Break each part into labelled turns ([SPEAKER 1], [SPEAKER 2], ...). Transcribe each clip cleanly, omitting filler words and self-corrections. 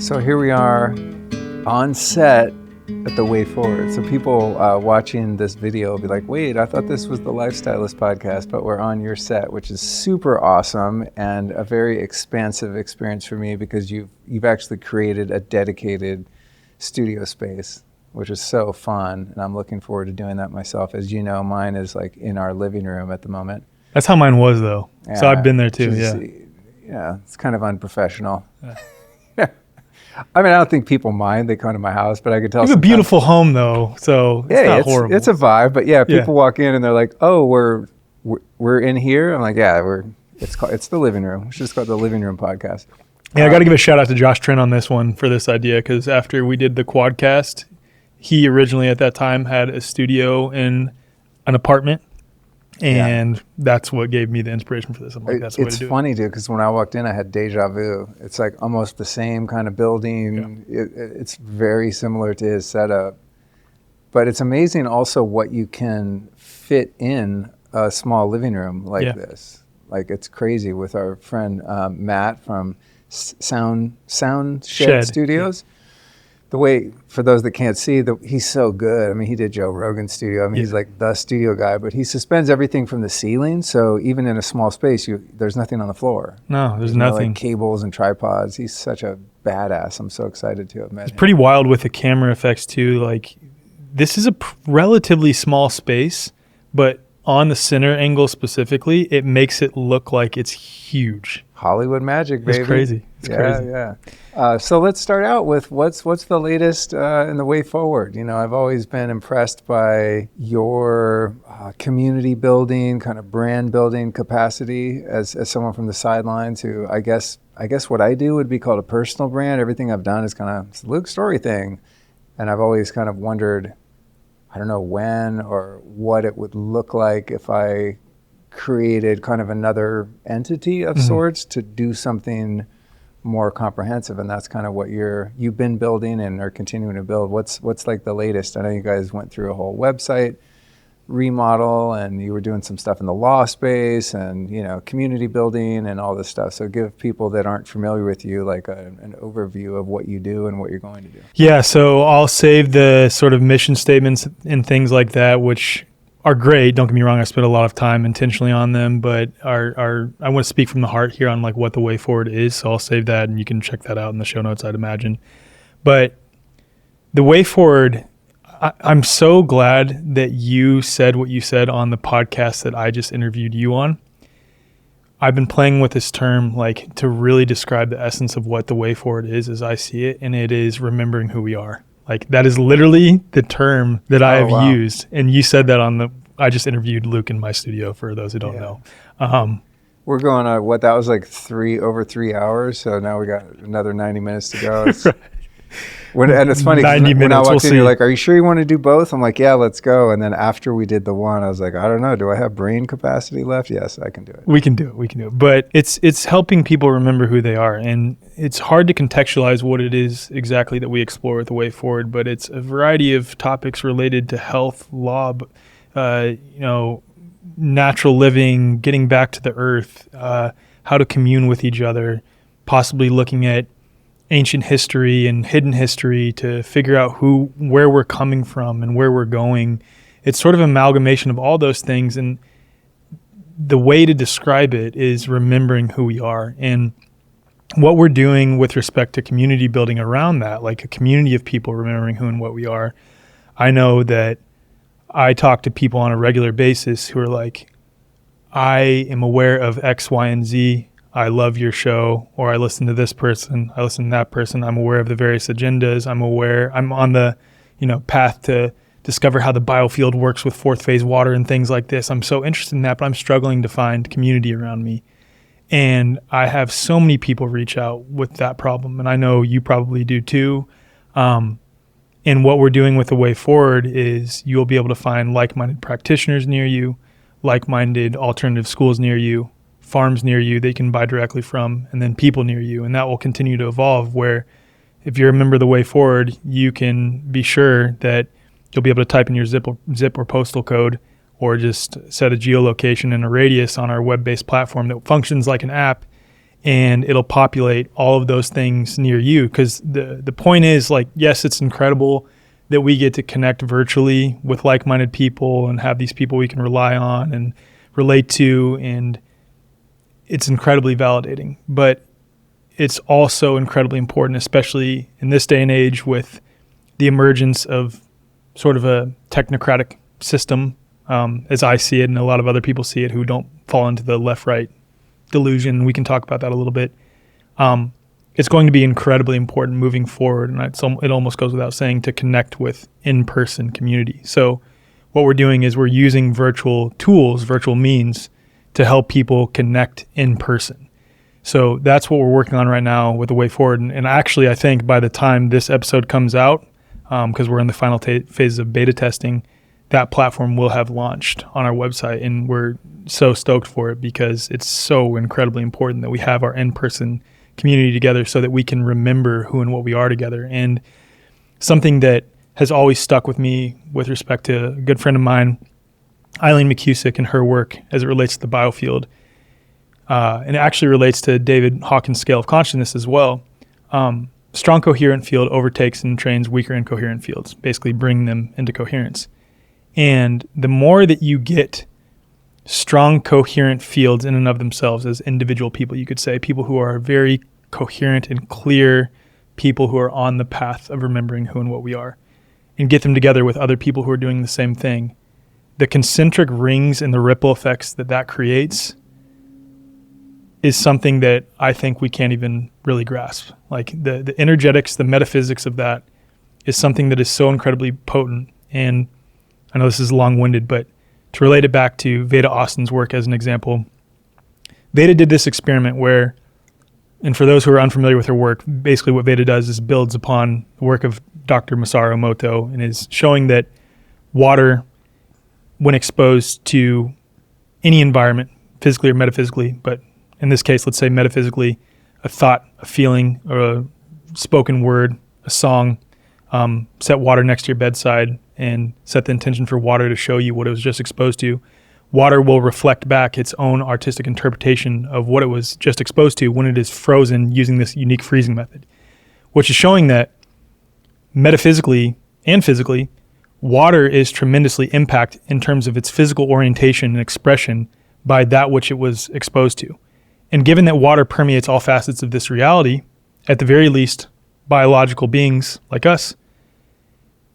[SPEAKER 1] So here we are on set at the Way Forward. So people watching this video will be like, wait, I thought this was the Lifestylist podcast, but we're on your set, which is super awesome and a very expansive experience for me because you've actually created a dedicated studio space, which is so fun. And I'm looking forward to doing that myself. As you know, mine is like in our living room at the moment.
[SPEAKER 2] That's how mine was though. Yeah, so I've been there too,
[SPEAKER 1] Yeah, it's kind of unprofessional. Yeah. I mean, I don't think people mind. They come to my house, but I could tell.
[SPEAKER 2] You have a beautiful home, though, so it's not horrible.
[SPEAKER 1] It's a vibe, but people walk in and they're like, "Oh, we're in here." I'm like, "Yeah, it's the living room. It's just called the Living Room Podcast."
[SPEAKER 2] Yeah, I got to give a shout out to Josh Trent on this one for this idea because after we did the Quadcast, he originally at that time had a studio in an apartment. And that's what gave me the inspiration for this. I'm like, that's the way to do it.
[SPEAKER 1] It's funny, dude, because when I walked in, I had deja vu. It's like almost the same kind of building. Yeah. It's very similar to his setup. But it's amazing also what you can fit in a small living room like this. Like, it's crazy with our friend Matt from Sound Shed Studios. Yeah. The way, for those that can't see, he's so good. I mean, he did Joe Rogan's studio. I mean, he's like the studio guy, but he suspends everything from the ceiling. So even in a small space, there's nothing on the floor.
[SPEAKER 2] No, there's nothing.
[SPEAKER 1] Like cables and tripods. He's such a badass. I'm so excited to have met him.
[SPEAKER 2] It's pretty wild with the camera effects too. Like, this is a relatively small space, but on the center angle specifically, it makes it look like it's huge.
[SPEAKER 1] Hollywood magic, baby.
[SPEAKER 2] It's crazy. It's crazy.
[SPEAKER 1] Yeah. So let's start out with what's the latest in the way forward. You know, I've always been impressed by your community building, kind of brand building capacity as someone from the sidelines who I guess what I do would be called a personal brand. Everything I've done is kind of it's a Luke Storey thing. And I've always kind of wondered, I don't know when or what it would look like if I created kind of another entity of sorts to do something more comprehensive, and that's kind of what you've been building and are continuing to build. What's like the latest? I know you guys went through a whole website remodel and you were doing some stuff in the law space and community building and all this stuff. So give people that aren't familiar with you like an overview of what you do and what you're going to do.
[SPEAKER 2] Yeah, so I'll save the sort of mission statements and things like that, which are great. Don't get me wrong. I spent a lot of time intentionally on them, but I want to speak from the heart here on like what the way forward is. So I'll save that and you can check that out in the show notes, I'd imagine. But the way forward, I'm so glad that you said what you said on the podcast that I just interviewed you on. I've been playing with this term like to really describe the essence of what the way forward is as I see it. And it is remembering who we are. Like that is literally the term that I have used. And you said that I just interviewed Luke in my studio for those who don't know.
[SPEAKER 1] We're going on that was like over 3 hours. So now we got another 90 minutes to go. And it's funny, when I walked in, you're like, are you sure you want to do both? I'm like, yeah, let's go. And then after we did the one, I was like, I don't know. Do I have brain capacity left? Yes, I can do it.
[SPEAKER 2] We can do it. But it's helping people remember who they are. And it's hard to contextualize what it is exactly that we explore with the way forward. But it's a variety of topics related to health, law, natural living, getting back to the earth, how to commune with each other, possibly looking at ancient history and hidden history to figure out where we're coming from and where we're going. It's sort of an amalgamation of all those things. And the way to describe it is remembering who we are and what we're doing with respect to community building around that, like a community of people remembering who and what we are. I know that I talk to people on a regular basis who are like, I am aware of X, Y, and Z. I love your show, or I listen to this person, I listen to that person. I'm aware of the various agendas. I'm on the, path to discover how the biofield works with fourth phase water and things like this. I'm so interested in that, but I'm struggling to find community around me. And I have so many people reach out with that problem, and I know you probably do too. And what we're doing with the way forward is you'll be able to find like-minded practitioners near you, like-minded alternative schools near you, farms near you that you can buy directly from, and then people near you. And that will continue to evolve where if you're a member of the way forward, you can be sure that you'll be able to type in your zip or postal code or just set a geolocation and a radius on our web-based platform that functions like an app and it'll populate all of those things near you. Because the point is, like, yes, it's incredible that we get to connect virtually with like-minded people and have these people we can rely on and relate to, and it's incredibly validating. But it's also incredibly important, especially in this day and age with the emergence of sort of a technocratic system, as I see it and a lot of other people see it who don't fall into the left-right delusion. We can talk about that a little bit. It's going to be incredibly important moving forward, and it almost goes without saying, to connect with in-person community. So what we're doing is we're using virtual tools, virtual means, to help people connect in person. So that's what we're working on right now with the way forward. And actually, I think by the time this episode comes out, because we're in the final phases of beta testing, that platform will have launched on our website. And we're so stoked for it because it's so incredibly important that we have our in-person community together so that we can remember who and what we are together. And something that has always stuck with me with respect to a good friend of mine, Eileen McCusick, and her work as it relates to the biofield, and it actually relates to David Hawkins' scale of consciousness as well. Strong coherent field overtakes and trains weaker incoherent fields, basically bring them into coherence. And the more that you get strong coherent fields in and of themselves as individual people, you could say, people who are very coherent and clear, people who are on the path of remembering who and what we are, and get them together with other people who are doing the same thing, the concentric rings and the ripple effects that creates is something that I think we can't even really grasp. Like the energetics, the metaphysics of that is something that is so incredibly potent. And I know this is long-winded, but to relate it back to Veda Austin's work as an example, Veda did this experiment where, and for those who are unfamiliar with her work, basically what Veda does is builds upon the work of Dr. Masaru Emoto and is showing that water, when exposed to any environment, physically or metaphysically, but in this case, let's say metaphysically, a thought, a feeling, or a spoken word, a song, set water next to your bedside and set the intention for water to show you what it was just exposed to. Water will reflect back its own artistic interpretation of what it was just exposed to when it is frozen using this unique freezing method, which is showing that metaphysically and physically, water is tremendously impacted in terms of its physical orientation and expression by that which it was exposed to. And given that water permeates all facets of this reality, at the very least, biological beings like us,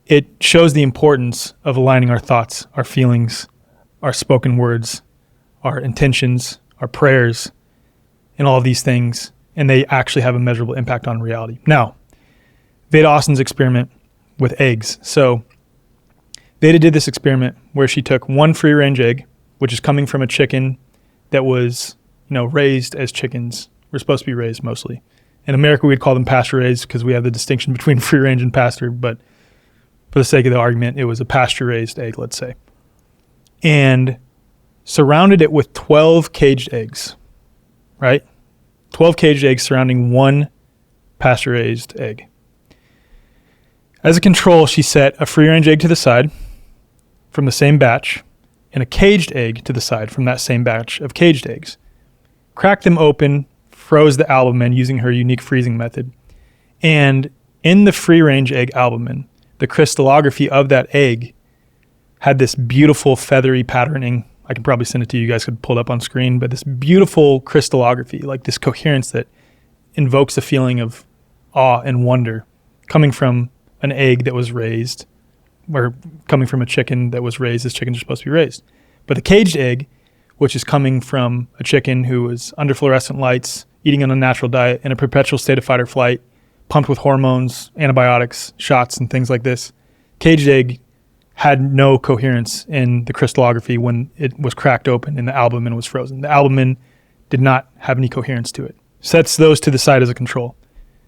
[SPEAKER 2] it shows the importance of aligning our thoughts, our feelings, our spoken words, our intentions, our prayers, and all of these things, and they actually have a measurable impact on reality. Now, Veda Austin's experiment with eggs. So Veda did this experiment where she took one free-range egg, which is coming from a chicken that was raised as chickens were supposed to be raised mostly. In America, we'd call them pasture-raised because we have the distinction between free-range and pasture, but for the sake of the argument, it was a pasture-raised egg, let's say. And surrounded it with 12 caged eggs, right? 12 caged eggs surrounding one pasture-raised egg. As a control, she set a free-range egg to the side from the same batch and a caged egg to the side from that same batch of caged eggs. Cracked them open, froze the albumin using her unique freezing method. And in the free-range egg albumin, the crystallography of that egg had this beautiful feathery patterning. I can probably send it to you. You guys could pull it up on screen, but this beautiful crystallography, like this coherence that invokes a feeling of awe and wonder coming from an egg that was raised, or coming from a chicken that was raised as chickens are supposed to be raised. But the caged egg, which is coming from a chicken who was under fluorescent lights, eating an unnatural diet, in a perpetual state of fight or flight, pumped with hormones, antibiotics, shots, and things like this. Caged egg had no coherence in the crystallography when it was cracked open and the albumin was frozen. The albumin did not have any coherence to it. Sets those to the side as a control.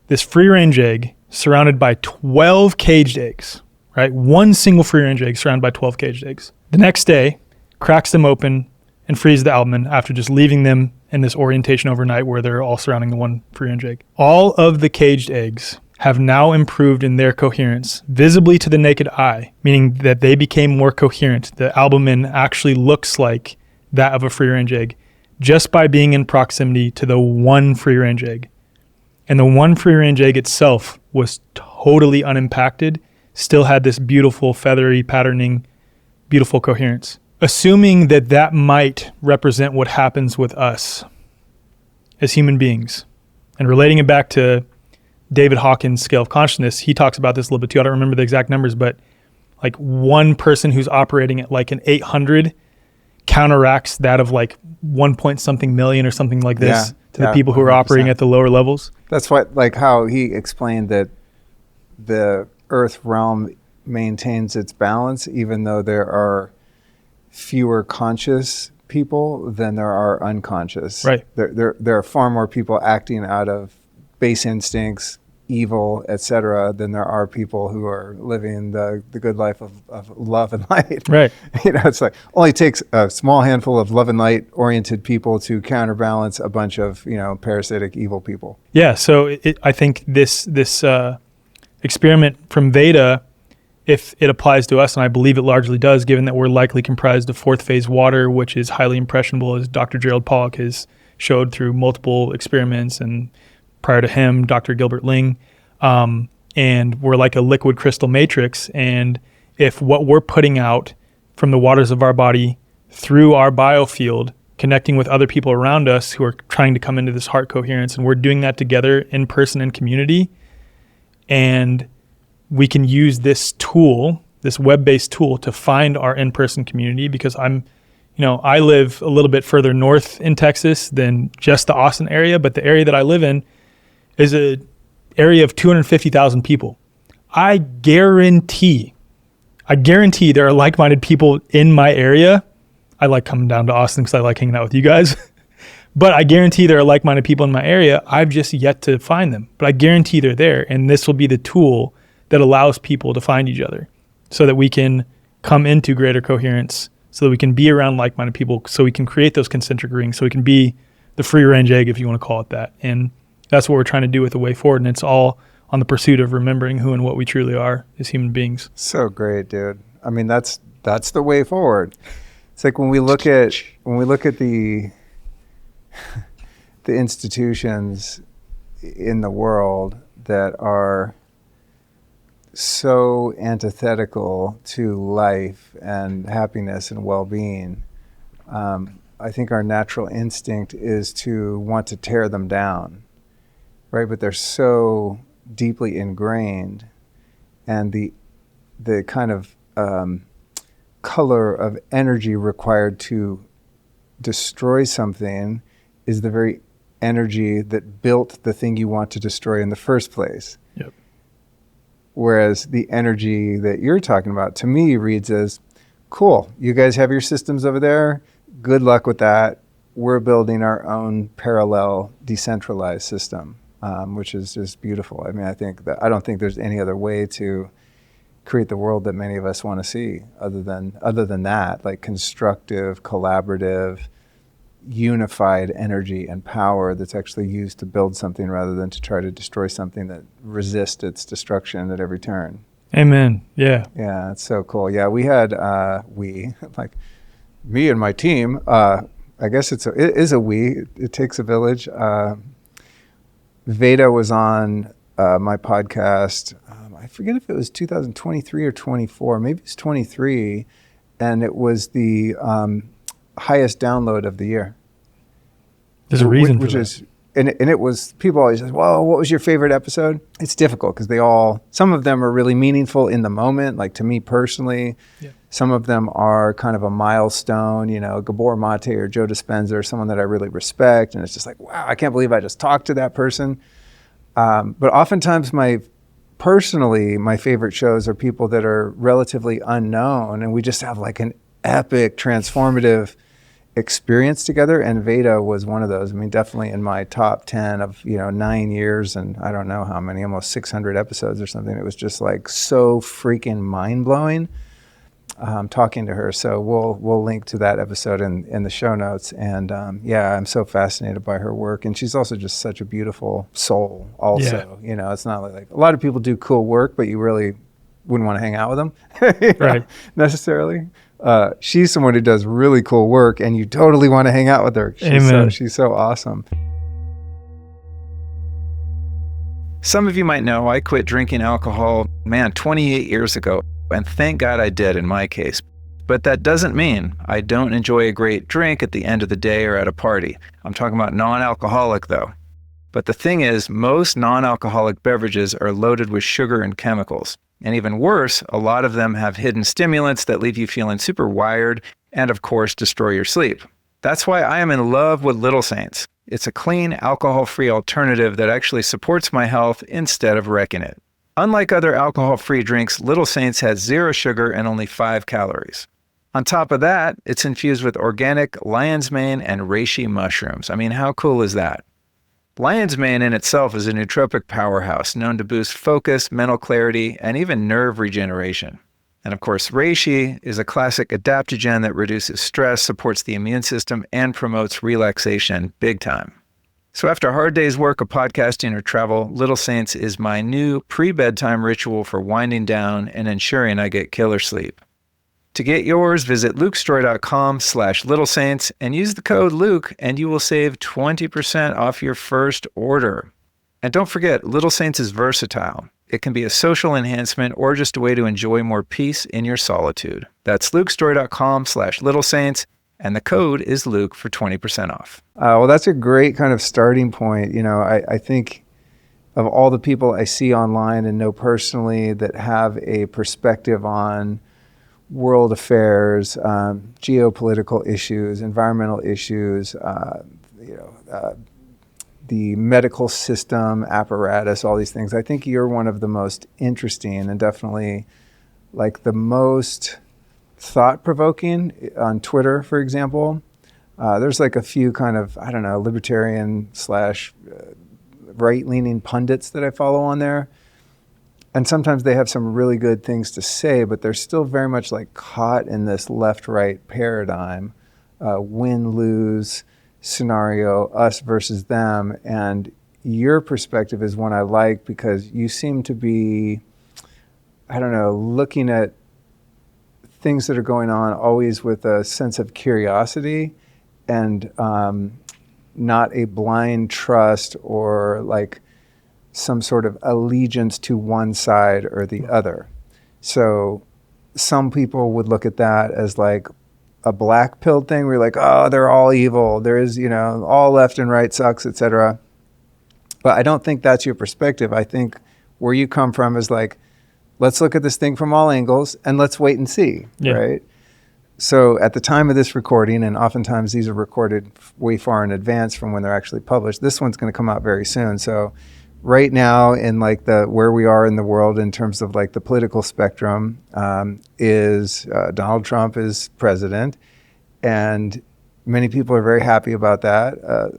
[SPEAKER 2] This free-range egg surrounded by 12 caged eggs, right? One single free-range egg surrounded by 12 caged eggs. The next day, cracks them open and freeze the albumin after just leaving them in this orientation overnight where they're all surrounding the one free-range egg. All of the caged eggs have now improved in their coherence visibly to the naked eye, meaning that they became more coherent. The albumin actually looks like that of a free-range egg just by being in proximity to the one free-range egg. And the one free-range egg itself was totally unimpacted, still had this beautiful feathery patterning, beautiful coherence. Assuming that that might represent what happens with us as human beings, and relating it back to David Hawkins' scale of consciousness, he talks about this a little bit too. I don't remember the exact numbers, but like one person who's operating at like an 800 counteracts that of like 1 point something million or something like this to the people who are operating
[SPEAKER 1] 100%.
[SPEAKER 2] at the lower levels.
[SPEAKER 1] That's what, like how he explained that the Earth realm maintains its balance, even though there are fewer conscious people than there are unconscious.
[SPEAKER 2] Right.
[SPEAKER 1] There are far more people acting out of base instincts, evil, etc., than there are people who are living the good life of love and light.
[SPEAKER 2] Right.
[SPEAKER 1] It's like only takes a small handful of love and light oriented people to counterbalance a bunch of, parasitic evil people.
[SPEAKER 2] Yeah. So I think this experiment from Veda, if it applies to us, and I believe it largely does, given that we're likely comprised of fourth phase water, which is highly impressionable, as Dr. Gerald Pollack has showed through multiple experiments, and prior to him, Dr. Gilbert Ling, and we're like a liquid crystal matrix. And if what we're putting out from the waters of our body through our biofield, connecting with other people around us who are trying to come into this heart coherence, and we're doing that together in person and community, and we can use this tool, this web-based tool, to find our in-person community, because I live a little bit further north in Texas than just the Austin area, but the area that I live in is an area of 250,000 people. I guarantee there are like-minded people in my area. I like coming down to Austin because I like hanging out with you guys. But I guarantee there are like-minded people in my area. I've just yet to find them. But I guarantee they're there. And this will be the tool that allows people to find each other so that we can come into greater coherence, so that we can be around like-minded people, so we can create those concentric rings, so we can be the free-range egg, if you want to call it that. And that's what we're trying to do with the way forward. And it's all on the pursuit of remembering who and what we truly are as human beings.
[SPEAKER 1] So great, dude. I mean, that's the way forward. It's like when we look at the institutions in the world that are so antithetical to life and happiness and well-being, I think our natural instinct is to want to tear them down, right? But they're so deeply ingrained, and the kind of color of energy required to destroy something is the very energy that built the thing you want to destroy in the first place.
[SPEAKER 2] Yep.
[SPEAKER 1] Whereas the energy that you're talking about, to me, reads as, cool, you guys have your systems over there. Good luck with that. We're building our own parallel decentralized system, which is just beautiful. I mean, I don't think there's any other way to create the world that many of us want to see other than that, like constructive, collaborative, unified energy and power that's actually used to build something rather than to try to destroy something that resists its destruction at every turn.
[SPEAKER 2] Amen. Yeah.
[SPEAKER 1] Yeah, it's so cool. Yeah, we had, like me and my team, I guess it is a we. It takes a village. Veda was on my podcast. I forget if it was 2023 or 24. Maybe it's 23, and it was the highest download of the year.
[SPEAKER 2] There's a reason for
[SPEAKER 1] that. And it was, people always say, well, what was your favorite episode? It's difficult because some of them are really meaningful in the moment, like to me personally. Yeah. Some of them are kind of a milestone, Gabor Mate or Joe Dispenza or someone that I really respect. And it's just like, wow, I can't believe I just talked to that person. But oftentimes my favorite shows are people that are relatively unknown, and we just have like an epic, transformative experience together. And Veda was one of those. I mean, definitely in my top 10 of 9 years, and I don't know how many, almost 600 episodes or something. It was just like so freaking mind-blowing talking to her. So we'll link to that episode in the show notes. And I'm so fascinated by her work, and she's also just such a beautiful soul also. Yeah. It's not like a lot of people do cool work, but you really wouldn't want to hang out with them right. necessarily. She's someone who does really cool work, and you totally want to hang out with her.
[SPEAKER 2] Amen.
[SPEAKER 1] She's so awesome. Some of you might know I quit drinking alcohol, 28 years ago, and thank God I did in my case. But that doesn't mean I don't enjoy a great drink at the end of the day or at a party. I'm talking about non-alcoholic though. But the thing is, most non-alcoholic beverages are loaded with sugar and chemicals. And even worse, a lot of them have hidden stimulants that leave you feeling super wired and, of course, destroy your sleep. That's why I am in love with Little Saints. It's a clean, alcohol-free alternative that actually supports my health instead of wrecking it. Unlike other alcohol-free drinks, Little Saints has 0 sugar and only 5 calories. On top of that, it's infused with organic lion's mane and reishi mushrooms. I mean, how cool is that? Lion's mane in itself is a nootropic powerhouse known to boost focus, mental clarity, and even nerve regeneration. And of course, reishi is a classic adaptogen that reduces stress, supports the immune system, and promotes relaxation big time. So after a hard day's work of podcasting or travel, Little Saints is my new pre-bedtime ritual for winding down and ensuring I get killer sleep. To get yours, visit lukestorey.com/littlesaints and use the code Luke and you will save 20% off your first order. And don't forget, Little Saints is versatile. It can be a social enhancement or just a way to enjoy more peace in your solitude. That's lukestorey.com/littlesaints and the code is Luke for 20% off. Well, that's a great kind of starting point. You know, I think of all the people I see online and know personally that have a perspective on world affairs, geopolitical issues, environmental issues, the medical system, apparatus, all these things. I think you're one of the most interesting and definitely like the most thought-provoking on Twitter, for example. There's like a few kind of, I don't know, libertarian / right-leaning pundits that I follow on there. And sometimes they have some really good things to say, but they're still very much like caught in this left-right paradigm, win-lose scenario, us versus them. And your perspective is one I like because you seem to be, I don't know, looking at things that are going on always with a sense of curiosity and not a blind trust or like some sort of allegiance to one side or the other. So some people would look at that as like a black pill thing where you're like, oh, they're all evil. There is, all left and right sucks, etc. But I don't think that's your perspective. I think where you come from is like, let's look at this thing from all angles and let's wait and see, right? So at the time of this recording, and oftentimes these are recorded way far in advance from when they're actually published, this one's going to come out very soon. So right now in like where we are in the world in terms of like the political spectrum is Donald Trump is president, and many people are very happy about that.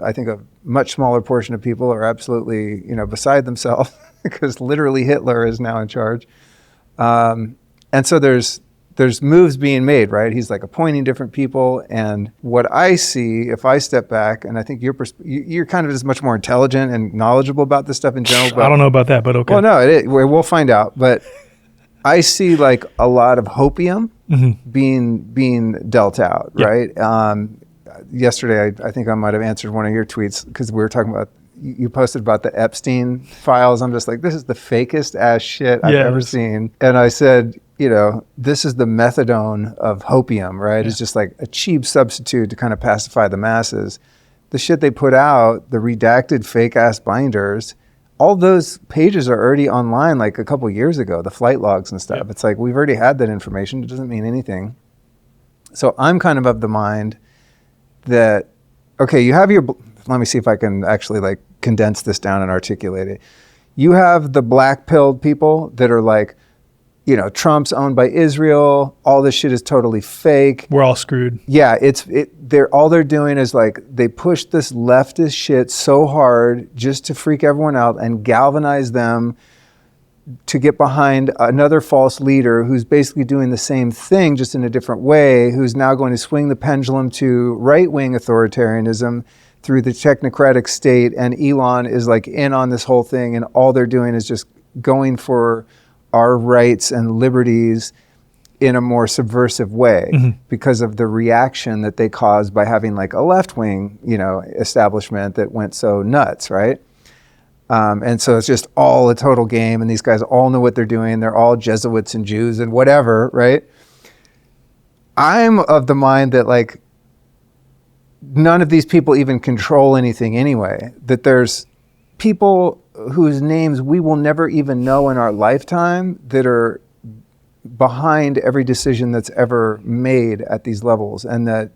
[SPEAKER 1] I think a much smaller portion of people are absolutely beside themselves because literally Hitler is now in charge. And so there's moves being made, right? He's like appointing different people. And what I see, if I step back, and I think you're kind of just much more intelligent and knowledgeable about this stuff in general. But,
[SPEAKER 2] I don't know about that, but okay.
[SPEAKER 1] Well, no, we'll find out. But I see like a lot of hopium being dealt out, right? Yesterday, I think I might have answered one of your tweets because we were talking about, you posted about the Epstein files. I'm just like, this is the fakest ass shit I've ever seen. And I said, this is the methadone of hopium, right? It's just like a cheap substitute to kind of pacify the masses. The shit they put out, the redacted fake ass binders, all those pages are already online like a couple years ago, the flight logs and stuff. It's like, we've already had that information. It doesn't mean anything. So I'm kind of the mind that, okay, you have let me see if I can actually like condense this down and articulate it. You have the black-pilled people that are like, Trump's owned by Israel. All this shit is totally fake.
[SPEAKER 2] We're all screwed.
[SPEAKER 1] Yeah, all they're doing is like they push this leftist shit so hard just to freak everyone out and galvanize them to get behind another false leader who's basically doing the same thing just in a different way, who's now going to swing the pendulum to right-wing authoritarianism through the technocratic state. And Elon is like in on this whole thing, and all they're doing is just going for our rights and liberties in a more subversive way because of the reaction that they caused by having like a left-wing, establishment that went so nuts, right? And so it's just all a total game, and these guys all know what they're doing. They're all Jesuits and Jews and whatever, right? I'm of the mind that like none of these people even control anything anyway, that there's people whose names we will never even know in our lifetime that are behind every decision that's ever made at these levels, and that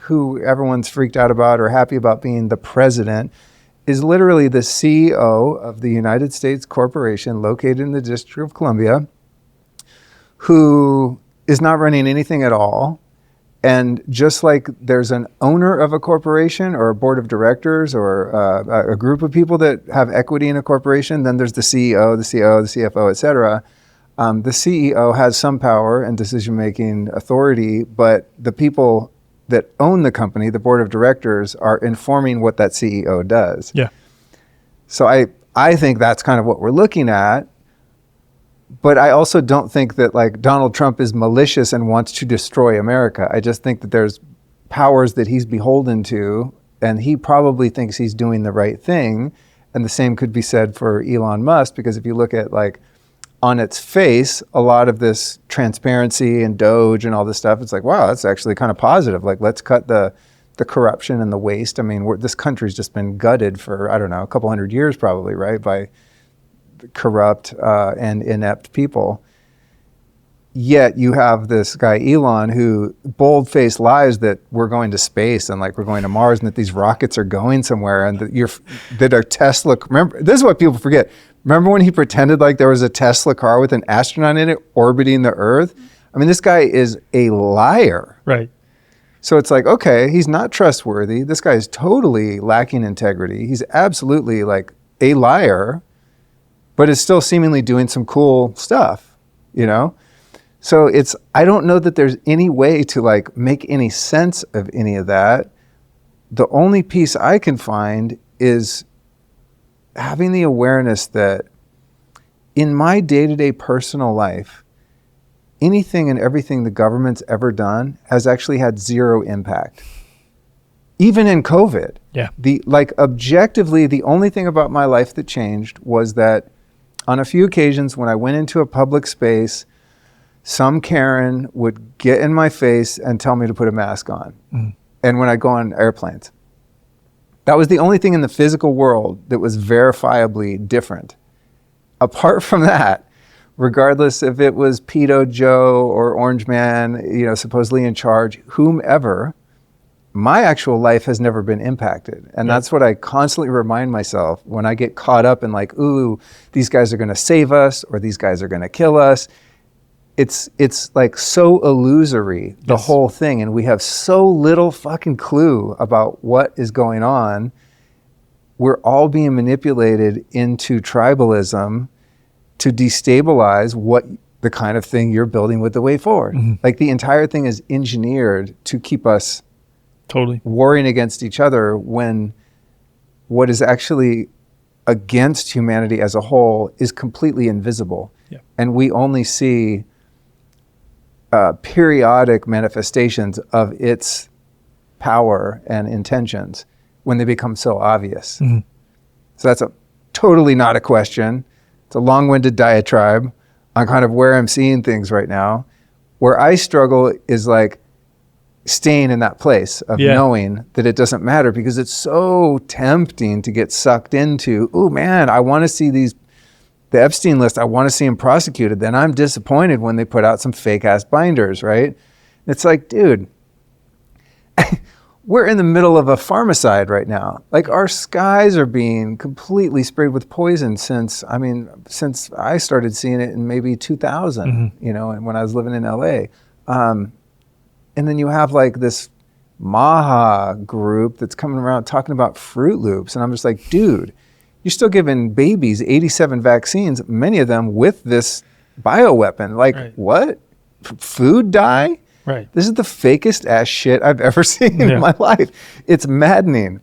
[SPEAKER 1] who everyone's freaked out about or happy about being the president is literally the CEO of the United States corporation located in the District of Columbia, who is not running anything at all. And just like there's an owner of a corporation or a board of directors or a group of people that have equity in a corporation, then there's the CEO, the COO, the CFO, et cetera. The CEO has some power and decision-making authority, but the people that own the company, the board of directors, are informing what that CEO does.
[SPEAKER 2] Yeah.
[SPEAKER 1] So I think that's kind of what we're looking at. But I also don't think that like Donald Trump is malicious and wants to destroy America. I just think that there's powers that he's beholden to, and he probably thinks he's doing the right thing. And the same could be said for Elon Musk, because if you look at like on its face, a lot of this transparency and Doge and all this stuff, it's like, wow, that's actually kind of positive. Like, let's cut the corruption and the waste. I mean, this country's just been gutted for, I don't know, a couple hundred years probably, right? By corrupt and inept people. Yet you have this guy, Elon, who bold-faced lies that we're going to space and like we're going to Mars and that these rockets are going somewhere and that our Tesla, remember, this is what people forget. Remember when he pretended like there was a Tesla car with an astronaut in it orbiting the Earth? I mean, this guy is a liar.
[SPEAKER 2] Right.
[SPEAKER 1] So it's like, okay, he's not trustworthy. This guy is totally lacking integrity. He's absolutely like a liar, but is still seemingly doing some cool stuff, So I don't know that there's any way to like make any sense of any of that. The only piece I can find is having the awareness that in my day-to-day personal life, anything and everything the government's ever done has actually had zero impact. Even in COVID.
[SPEAKER 2] Yeah.
[SPEAKER 1] Objectively, the only thing about my life that changed was that on a few occasions when I went into a public space, some Karen would get in my face and tell me to put a mask on. Mm. And when I go on airplanes. That was the only thing in the physical world that was verifiably different. Apart from that, regardless if it was Pedo Joe or Orange Man, supposedly in charge, whomever, my actual life has never been impacted. And that's what I constantly remind myself when I get caught up in like, ooh, these guys are going to save us or these guys are going to kill us. It's like so illusory, the whole thing. And we have so little fucking clue about what is going on. We're all being manipulated into tribalism to destabilize what the kind of thing you're building with the way forward. Mm-hmm. Like the entire thing is engineered to keep us
[SPEAKER 2] totally
[SPEAKER 1] warring against each other when what is actually against humanity as a whole is completely invisible.
[SPEAKER 2] Yeah.
[SPEAKER 1] And we only see periodic manifestations of its power and intentions when they become so obvious. Mm-hmm. So that's totally not a question. It's a long-winded diatribe on kind of where I'm seeing things right now. Where I struggle is like staying in that place of knowing that it doesn't matter, because it's so tempting to get sucked into, oh man, I want to see the Epstein list, I want to see him prosecuted. Then I'm disappointed when they put out some fake ass binders, right? It's like, dude, we're in the middle of a pharmacide right now. Like our skies are being completely sprayed with poison since I started seeing it in maybe 2000, and when I was living in LA. And then you have like this Maha group that's coming around talking about Fruit Loops. And I'm just like, dude, you're still giving babies 87 vaccines, many of them with this bioweapon. Like, what? Food dye?
[SPEAKER 2] Right.
[SPEAKER 1] This is the fakest ass shit I've ever seen in my life. It's maddening.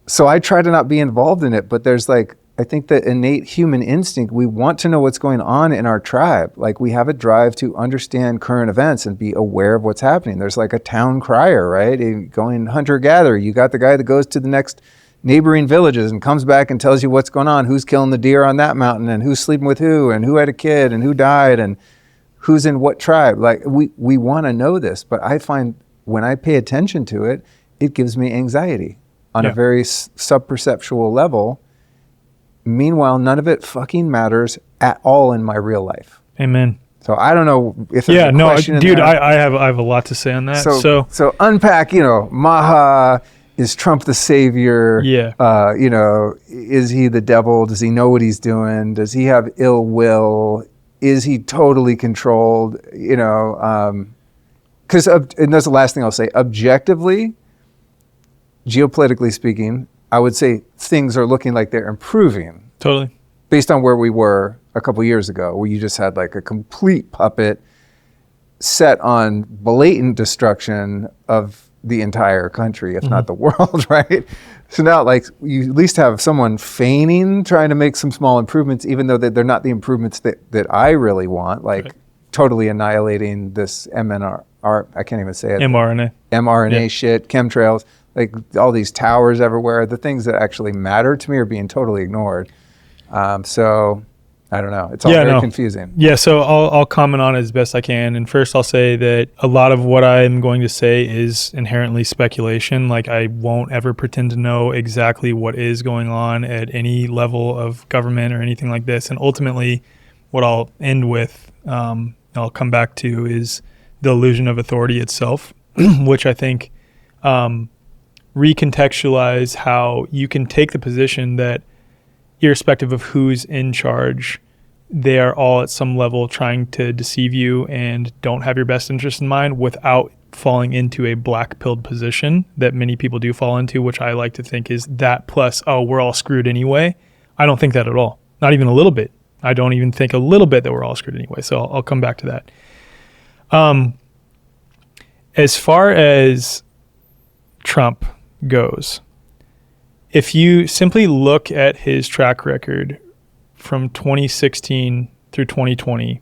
[SPEAKER 1] So I try to not be involved in it, but there's like I think that innate human instinct, we want to know what's going on in our tribe. Like we have a drive to understand current events and be aware of what's happening. There's like a town crier, right? Going hunter-gatherer. You got the guy that goes to the next neighboring villages and comes back and tells you what's going on, who's killing the deer on that mountain and who's sleeping with who and who had a kid and who died and who's in what tribe. Like we want to know this, but I find when I pay attention to it, it gives me anxiety on a very sub-perceptual level. Meanwhile, none of it fucking matters at all in my real life.
[SPEAKER 2] Amen.
[SPEAKER 1] So I don't know if there's a question
[SPEAKER 2] dude,
[SPEAKER 1] in there.
[SPEAKER 2] I have a lot to say on that.
[SPEAKER 1] So unpack, Maha, is Trump the savior?
[SPEAKER 2] Yeah.
[SPEAKER 1] Is he the devil? Does he know what he's doing? Does he have ill will? Is he totally controlled? Because and that's the last thing I'll say. Objectively, geopolitically speaking, I would say things are looking like they're improving.
[SPEAKER 2] Totally.
[SPEAKER 1] Based on where we were a couple years ago, where you just had like a complete puppet set on blatant destruction of the entire country, if not the world, right? So now like you at least have someone feigning, trying to make some small improvements, even though they're not the improvements that I really want, like totally annihilating this I can't even say it. mRNA shit, chemtrails, like all these towers everywhere. The things that actually matter to me are being totally ignored. So I don't know. It's all very confusing.
[SPEAKER 2] Yeah, so I'll comment on it as best I can. And first I'll say that a lot of what I'm going to say is inherently speculation. Like I won't ever pretend to know exactly what is going on at any level of government or anything like this. And ultimately what I'll end with, I'll come back to, is the illusion of authority itself, which I think recontextualize how you can take the position that irrespective of who's in charge, they are all at some level trying to deceive you and don't have your best interest in mind without falling into a black-pilled position that many people do fall into, which I like to think is that plus, oh, we're all screwed anyway. I don't think that at all. Not even a little bit. I don't even think a little bit that we're all screwed anyway. So I'll come back to that. As far as Trump goes, if you simply look at his track record from 2016 through 2020,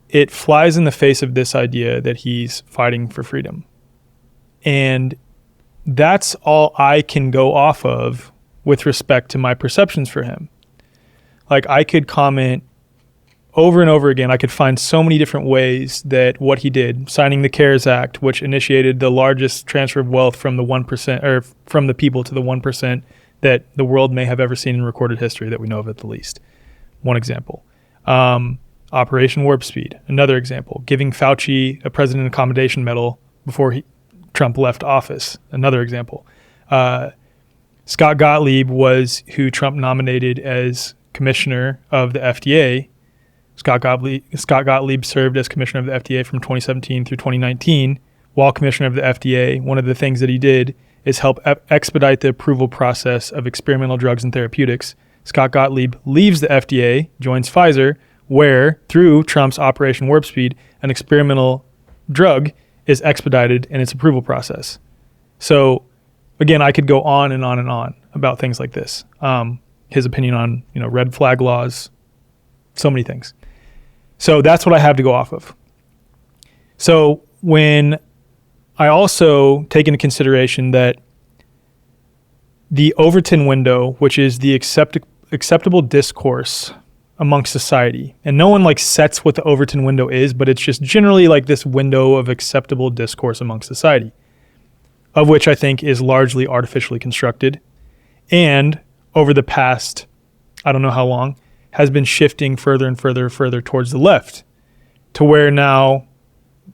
[SPEAKER 2] it flies in the face of this idea that he's fighting for freedom. And that's all I can go off of with respect to my perceptions for him. Like I could comment over and over again. I could find so many different ways that what he did, signing the CARES Act, which initiated the largest transfer of wealth from the 1% or from the people to the 1% that the world may have ever seen in recorded history that we know of at the least. One example. Operation Warp Speed, another example. Giving Fauci a President Accommodation Medal before Trump left office, another example. Scott Gottlieb was who Trump nominated as commissioner of the FDA. Scott Gottlieb served as commissioner of the FDA from 2017 through 2019. While commissioner of the FDA, one of the things that he did is help expedite the approval process of experimental drugs and therapeutics. Scott Gottlieb leaves the FDA, joins Pfizer, where, through Trump's Operation Warp Speed, an experimental drug is expedited in its approval process. So, again, I could go on and on and on about things like this. His opinion on, red flag laws, so many things. So that's what I have to go off of. So when I also take into consideration that the Overton window, which is the acceptable discourse amongst society, and no one sets what the Overton window is, but it's just generally this window of acceptable discourse amongst society, of which I think is largely artificially constructed, and over the past, I don't know how long, has been shifting further and further towards the left, to where now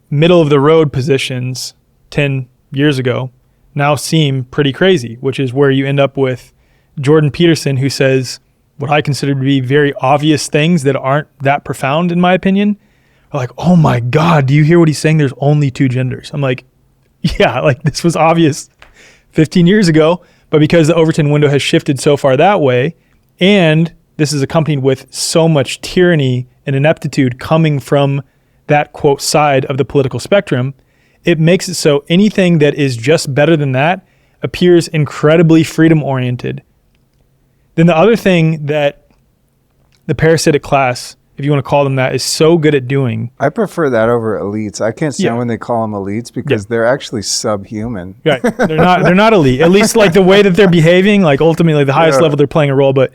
[SPEAKER 2] middle of the road positions 10 years ago now seem pretty crazy, which is where you end up with Jordan Peterson, who says what I consider to be very obvious things that aren't that profound, in my opinion. Are like, oh my God, do you hear what he's saying? There's only two genders. I'm like, yeah, this was obvious 15 years ago, but because the Overton window has shifted so far that way, and this is accompanied with so much tyranny and ineptitude coming from that, quote, side of the political spectrum, it makes it so anything that is just better than that appears incredibly freedom-oriented. Then the other thing that the parasitic class, if you want to call them that, is so good at doing.
[SPEAKER 1] I prefer that over elites. I can't stand when they call them elites because they're actually subhuman.
[SPEAKER 2] Right. They're not elite. At least like the way that they're behaving, like ultimately the highest level they're playing a role. But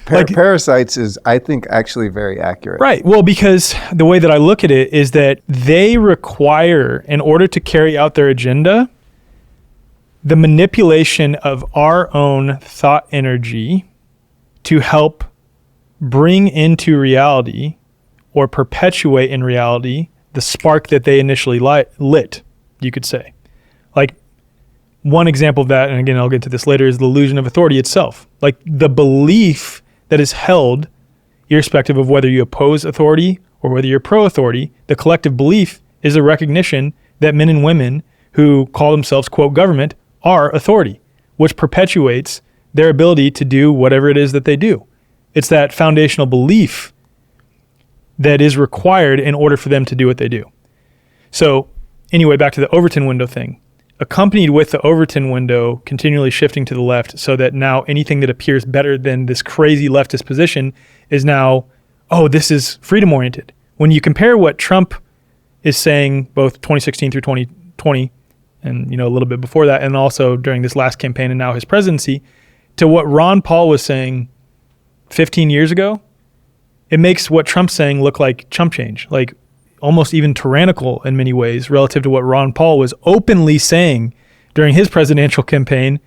[SPEAKER 1] parasites is, I think, actually very accurate.
[SPEAKER 2] Right. Well, because the way that I look at it is that they require, in order to carry out their agenda, the manipulation of our own thought energy to help bring into reality or perpetuate in reality the spark that they initially lit, you could say. Like one example of that, and again, I'll get to this later, is the illusion of authority itself. Like the belief that is held, irrespective of whether you oppose authority or whether you're pro-authority, the collective belief is a recognition that men and women who call themselves, quote, government, are authority, which perpetuates their ability to do whatever it is that they do. It's that foundational belief that is required in order for them to do what they do. So anyway, back to the Overton window thing. Accompanied with the Overton window continually shifting to the left so that now anything that appears better than this crazy leftist position is now, oh, this is freedom-oriented. When you compare what Trump is saying both 2016 through 2020 and a little bit before that, and also during this last campaign and now his presidency, to what Ron Paul was saying 15 years ago, it makes what Trump's saying look like chump change, like almost even tyrannical in many ways relative to what Ron Paul was openly saying during his presidential campaign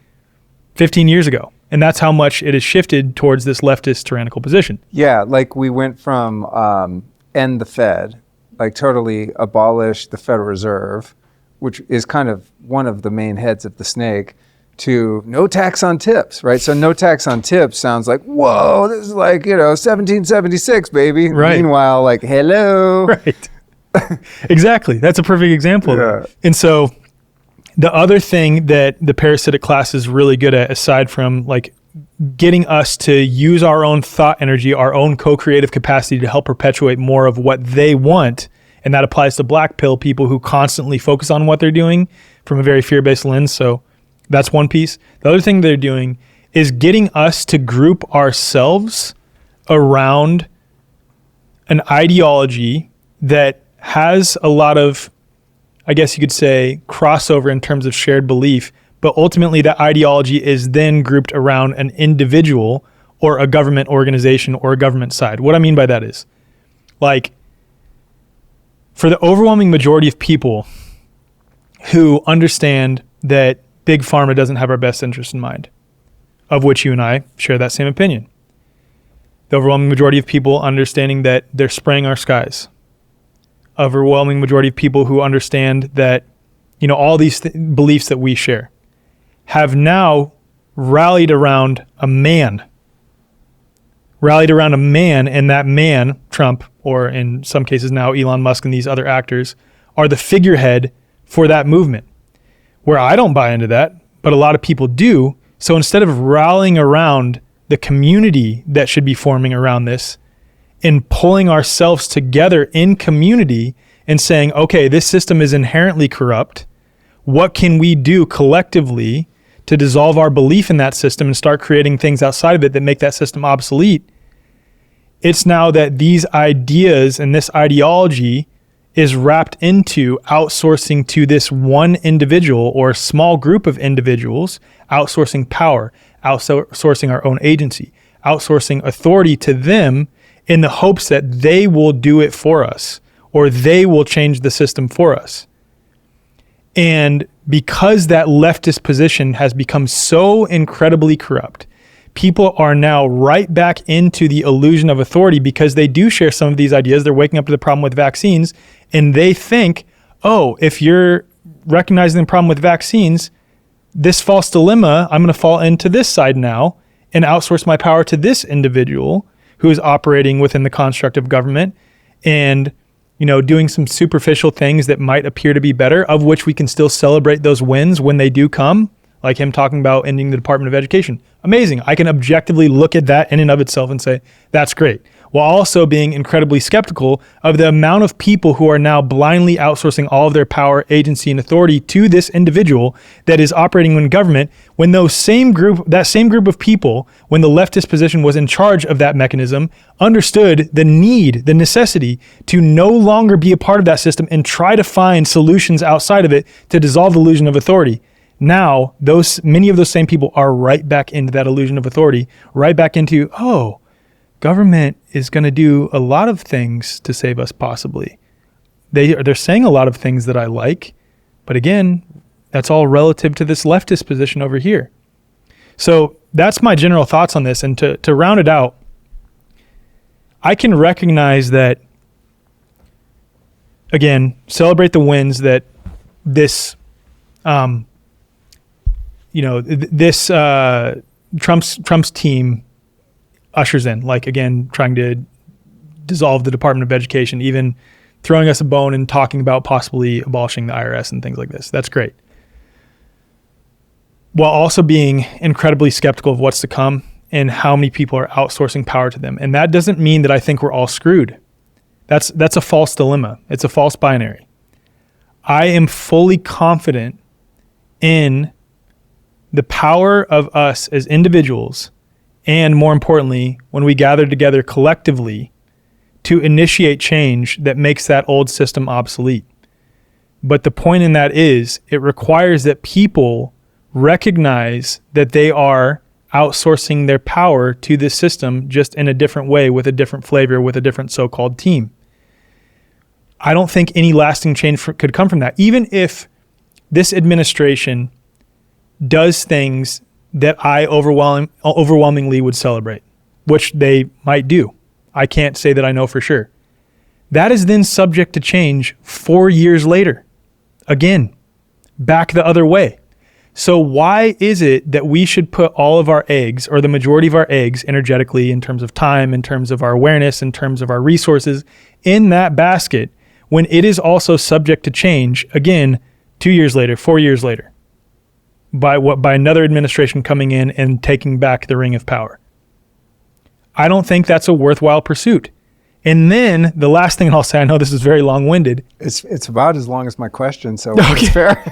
[SPEAKER 2] 15 years ago. And that's how much it has shifted towards this leftist tyrannical position.
[SPEAKER 1] Yeah, like we went from end the Fed, like totally abolish the Federal Reserve, which is kind of one of the main heads of the snake, to no tax on tips, right? So no tax on tips sounds like, whoa, this is like, 1776, baby.
[SPEAKER 2] Right.
[SPEAKER 1] Meanwhile, like, hello.
[SPEAKER 2] Right. Exactly. That's a perfect example of that. And so the other thing that the parasitic class is really good at, aside from like getting us to use our own thought energy, our own co-creative capacity to help perpetuate more of what they want, and that applies to black pill people who constantly focus on what they're doing from a very fear-based lens. So that's one piece. The other thing they're doing is getting us to group ourselves around an ideology that has a lot of, I guess you could say, crossover in terms of shared belief, but ultimately that ideology is then grouped around an individual or a government organization or a government side. What I mean by that is, like, for the overwhelming majority of people who understand that Big Pharma doesn't have our best interest in mind, of which you and I share that same opinion. The overwhelming majority of people understanding that they're spraying our skies. Overwhelming majority of people who understand that, all these beliefs that we share have now rallied around a man, and that man, Trump, or in some cases now Elon Musk and these other actors, are the figurehead for that movement. Where I don't buy into that, but a lot of people do. So instead of rallying around the community that should be forming around this and pulling ourselves together in community and saying, okay, this system is inherently corrupt. What can we do collectively to dissolve our belief in that system and start creating things outside of it that make that system obsolete? It's now that these ideas and this ideology is wrapped into outsourcing to this one individual or small group of individuals, outsourcing power, outsourcing our own agency, outsourcing authority to them in the hopes that they will do it for us or they will change the system for us. And because that leftist position has become so incredibly corrupt, people are now right back into the illusion of authority because they do share some of these ideas. They're waking up to the problem with vaccines, and they think, oh, if you're recognizing the problem with vaccines, this false dilemma, I'm going to fall into this side now and outsource my power to this individual who is operating within the construct of government and, doing some superficial things that might appear to be better, of which we can still celebrate those wins when they do come, like him talking about ending the Department of Education. Amazing. I can objectively look at that in and of itself and say, that's great. while also being incredibly skeptical of the amount of people who are now blindly outsourcing all of their power, agency, and authority to this individual that is operating in government, when that same group of people, when the leftist position was in charge of that mechanism, understood the need, the necessity to no longer be a part of that system and try to find solutions outside of it to dissolve the illusion of authority. Now, many of those same people are right back into that illusion of authority, right back into, government is going to do a lot of things to save us possibly. They're saying a lot of things that I like, but again, that's all relative to this leftist position over here. So that's my general thoughts on this. And to round it out, I can recognize that, again, celebrate the wins that this, Trump's team ushers in, like, again, trying to dissolve the Department of Education, even throwing us a bone and talking about possibly abolishing the IRS and things like this. That's great. While also being incredibly skeptical of what's to come and how many people are outsourcing power to them. And that doesn't mean that I think we're all screwed. That's a false dilemma. It's a false binary. I am fully confident in the power of us as individuals, and more importantly, when we gather together collectively to initiate change that makes that old system obsolete. But the point in that is it requires that people recognize that they are outsourcing their power to this system just in a different way, with a different flavor, with a different so-called team. I don't think any lasting change could come from that. Even if this administration does things that I overwhelmingly would celebrate, which they might do. I can't say that I know for sure. That is then subject to change 4 years later. Again, back the other way. So why is it that we should put all of our eggs, or the majority of our eggs, energetically, in terms of time, in terms of our awareness, in terms of our resources, in that basket, when it is also subject to change, again, 2 years later, 4 years later? By another administration coming in and taking back the ring of power. I don't think that's a worthwhile pursuit. And then the last thing I'll say, I know this is very long-winded.
[SPEAKER 1] It's about as long as my question, so it's fair.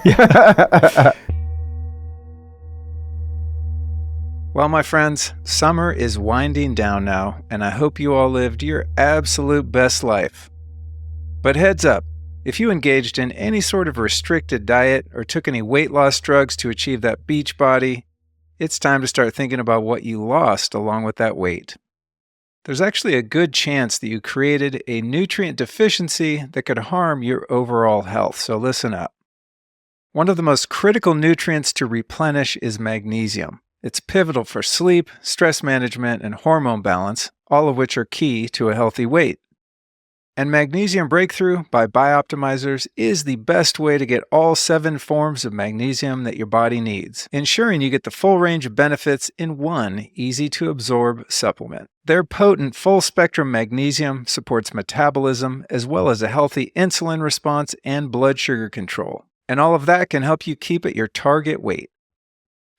[SPEAKER 1] Well, my friends, summer is winding down now, and I hope you all lived your absolute best life. But heads up, if you engaged in any sort of restricted diet or took any weight loss drugs to achieve that beach body, it's time to start thinking about what you lost along with that weight. There's actually a good chance that you created a nutrient deficiency that could harm your overall health, so listen up. One of the most critical nutrients to replenish is magnesium. It's pivotal for sleep, stress management, and hormone balance, all of which are key to a healthy weight. And Magnesium Breakthrough by Bioptimizers is the best way to get all 7 forms of magnesium that your body needs, ensuring you get the full range of benefits in one easy-to-absorb supplement. Their potent full-spectrum magnesium supports metabolism as well as a healthy insulin response and blood sugar control. And all of that can help you keep at your target weight.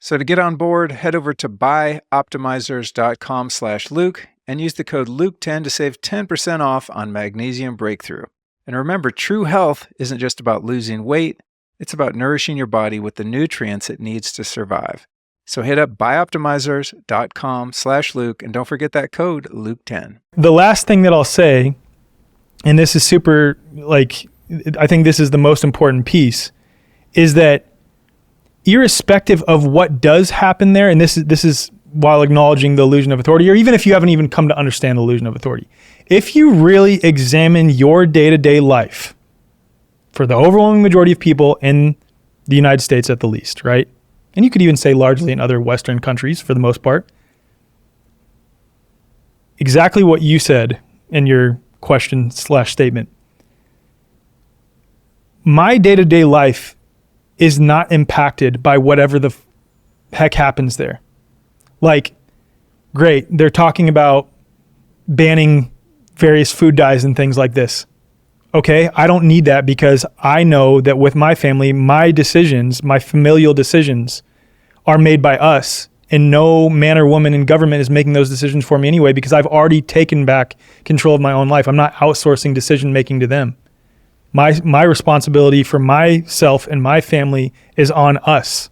[SPEAKER 1] So to get on board, head over to bioptimizers.com/Luke and use the code Luke10 to save 10% off on Magnesium Breakthrough. And remember, true health isn't just about losing weight, it's about nourishing your body with the nutrients it needs to survive. So hit up bioptimizers.com/Luke and don't forget that code Luke10.
[SPEAKER 2] The last thing that I'll say, and this is super, I think this is the most important piece, is that irrespective of what does happen there, and this is while acknowledging the illusion of authority, or even if you haven't even come to understand the illusion of authority, if you really examine your day-to-day life, for the overwhelming majority of people in the United States at the least, right? And you could even say largely in other Western countries for the most part, exactly what you said in your question/statement. My day-to-day life is not impacted by whatever the heck happens there. Like, great, they're talking about banning various food dyes and things like this. Okay, I don't need that because I know that with my family, my decisions, my familial decisions are made by us And no man or woman in government is making those decisions for me anyway, because I've already taken back control of my own life. I'm not outsourcing decision making to them. My responsibility for myself and my family is on us,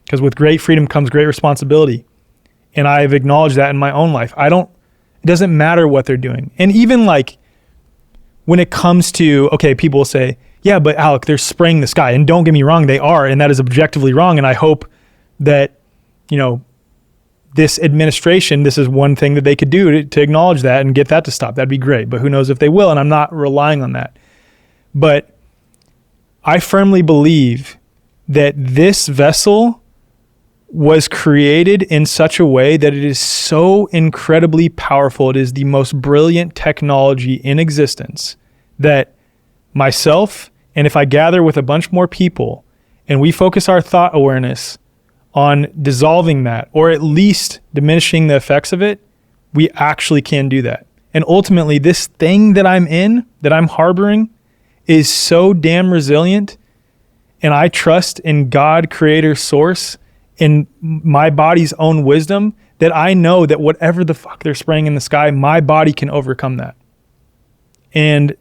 [SPEAKER 2] because with great freedom comes great responsibility. And I've acknowledged that in my own life. It doesn't matter what they're doing. And even like when it comes to, okay, people will say, yeah, but Alec, they're spraying the sky. And don't get me wrong, they are, and that is objectively wrong. And I hope that, this administration, this is one thing that they could do to acknowledge that and get that to stop. That'd be great. But who knows if they will, and I'm not relying on that. But I firmly believe that this vessel was created in such a way that it is so incredibly powerful. It is the most brilliant technology in existence that myself, and if I gather with a bunch more people and we focus our thought awareness on dissolving that, or at least diminishing the effects of it, we actually can do that. And ultimately, this thing that I'm in, that I'm harboring, is so damn resilient, and I trust in God, creator, source, in my body's own wisdom, that I know that whatever the fuck they're spraying in the sky, my body can overcome that. And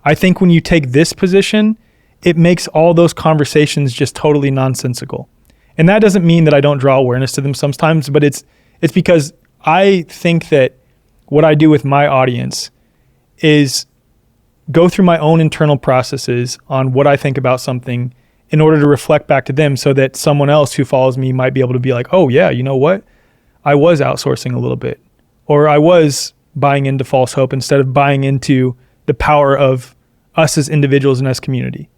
[SPEAKER 2] I think when you take this position, it makes all those conversations just totally nonsensical. And that doesn't mean that I don't draw awareness to them sometimes, but it's because I think that what I do with my audience is go through my own internal processes on what I think about something in order to reflect back to them, so that someone else who follows me might be able to be like, oh yeah, you know what? I was outsourcing a little bit, or I was buying into false hope instead of buying into the power of us as individuals and as community.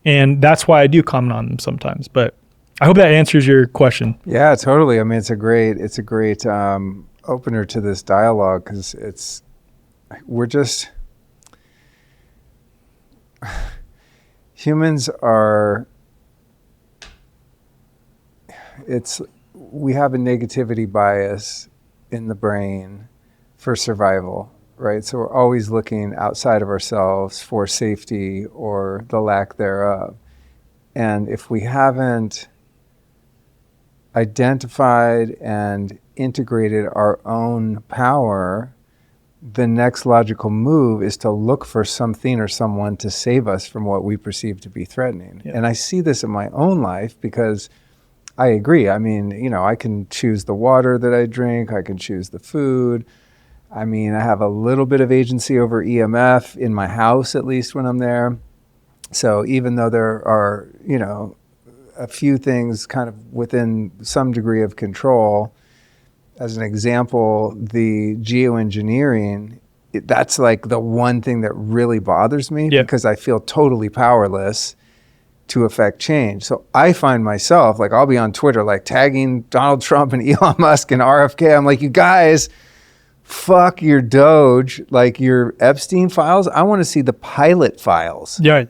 [SPEAKER 2] And that's why I do comment on them sometimes. But I hope that answers your question.
[SPEAKER 1] Yeah, totally. I mean, it's a great opener to this dialogue, because humans are, we have a negativity bias in the brain for survival, right? So we're always looking outside of ourselves for safety or the lack thereof. And if we haven't identified and integrated our own power, the next logical move is to look for something or someone to save us from what we perceive to be threatening. Yeah. And I see this in my own life, because I agree. I mean, I can choose the water that I drink. I can choose the food. I mean, I have a little bit of agency over EMF in my house, at least when I'm there. So even though there are, a few things kind of within some degree of control, as an example, the geoengineering, that's like the one thing that really bothers me, because I feel totally powerless to affect change. So I find myself, like, I'll be on Twitter, like tagging Donald Trump and Elon Musk and RFK. I'm like, you guys, fuck your Doge, like your Epstein files. I want to see the pilot files. Yeah.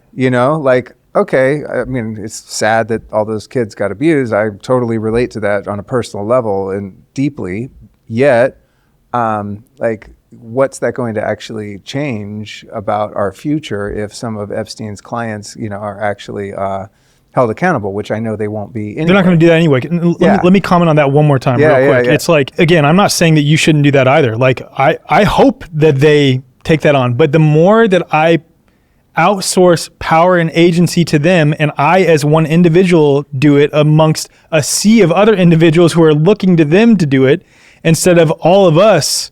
[SPEAKER 1] Okay, I mean, it's sad that all those kids got abused. I totally relate to that on a personal level and deeply. Yet, what's that going to actually change about our future if some of Epstein's clients, are actually held accountable, which I know they won't be anyway.
[SPEAKER 2] They're not going to do that anyway. Let me comment on that one more time real quick. Yeah. It's like, again, I'm not saying that you shouldn't do that either. Like, I hope that they take that on. But the more that I outsource power and agency to them, and I as one individual do it amongst a sea of other individuals who are looking to them to do it, instead of all of us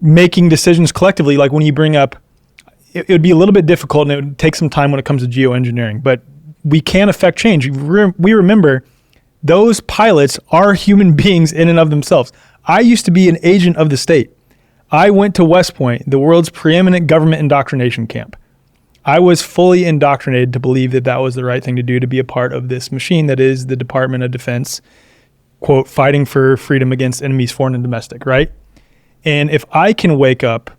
[SPEAKER 2] making decisions collectively. Like when you bring up, it would be a little bit difficult and it would take some time when it comes to geoengineering, but we can affect change. We remember those pilots are human beings in and of themselves. I used to be an agent of the state. I went to West Point, the world's preeminent government indoctrination camp. I was fully indoctrinated to believe that that was the right thing to do, to be a part of this machine that is the Department of Defense, quote, fighting for freedom against enemies, foreign and domestic, right? And if I can wake up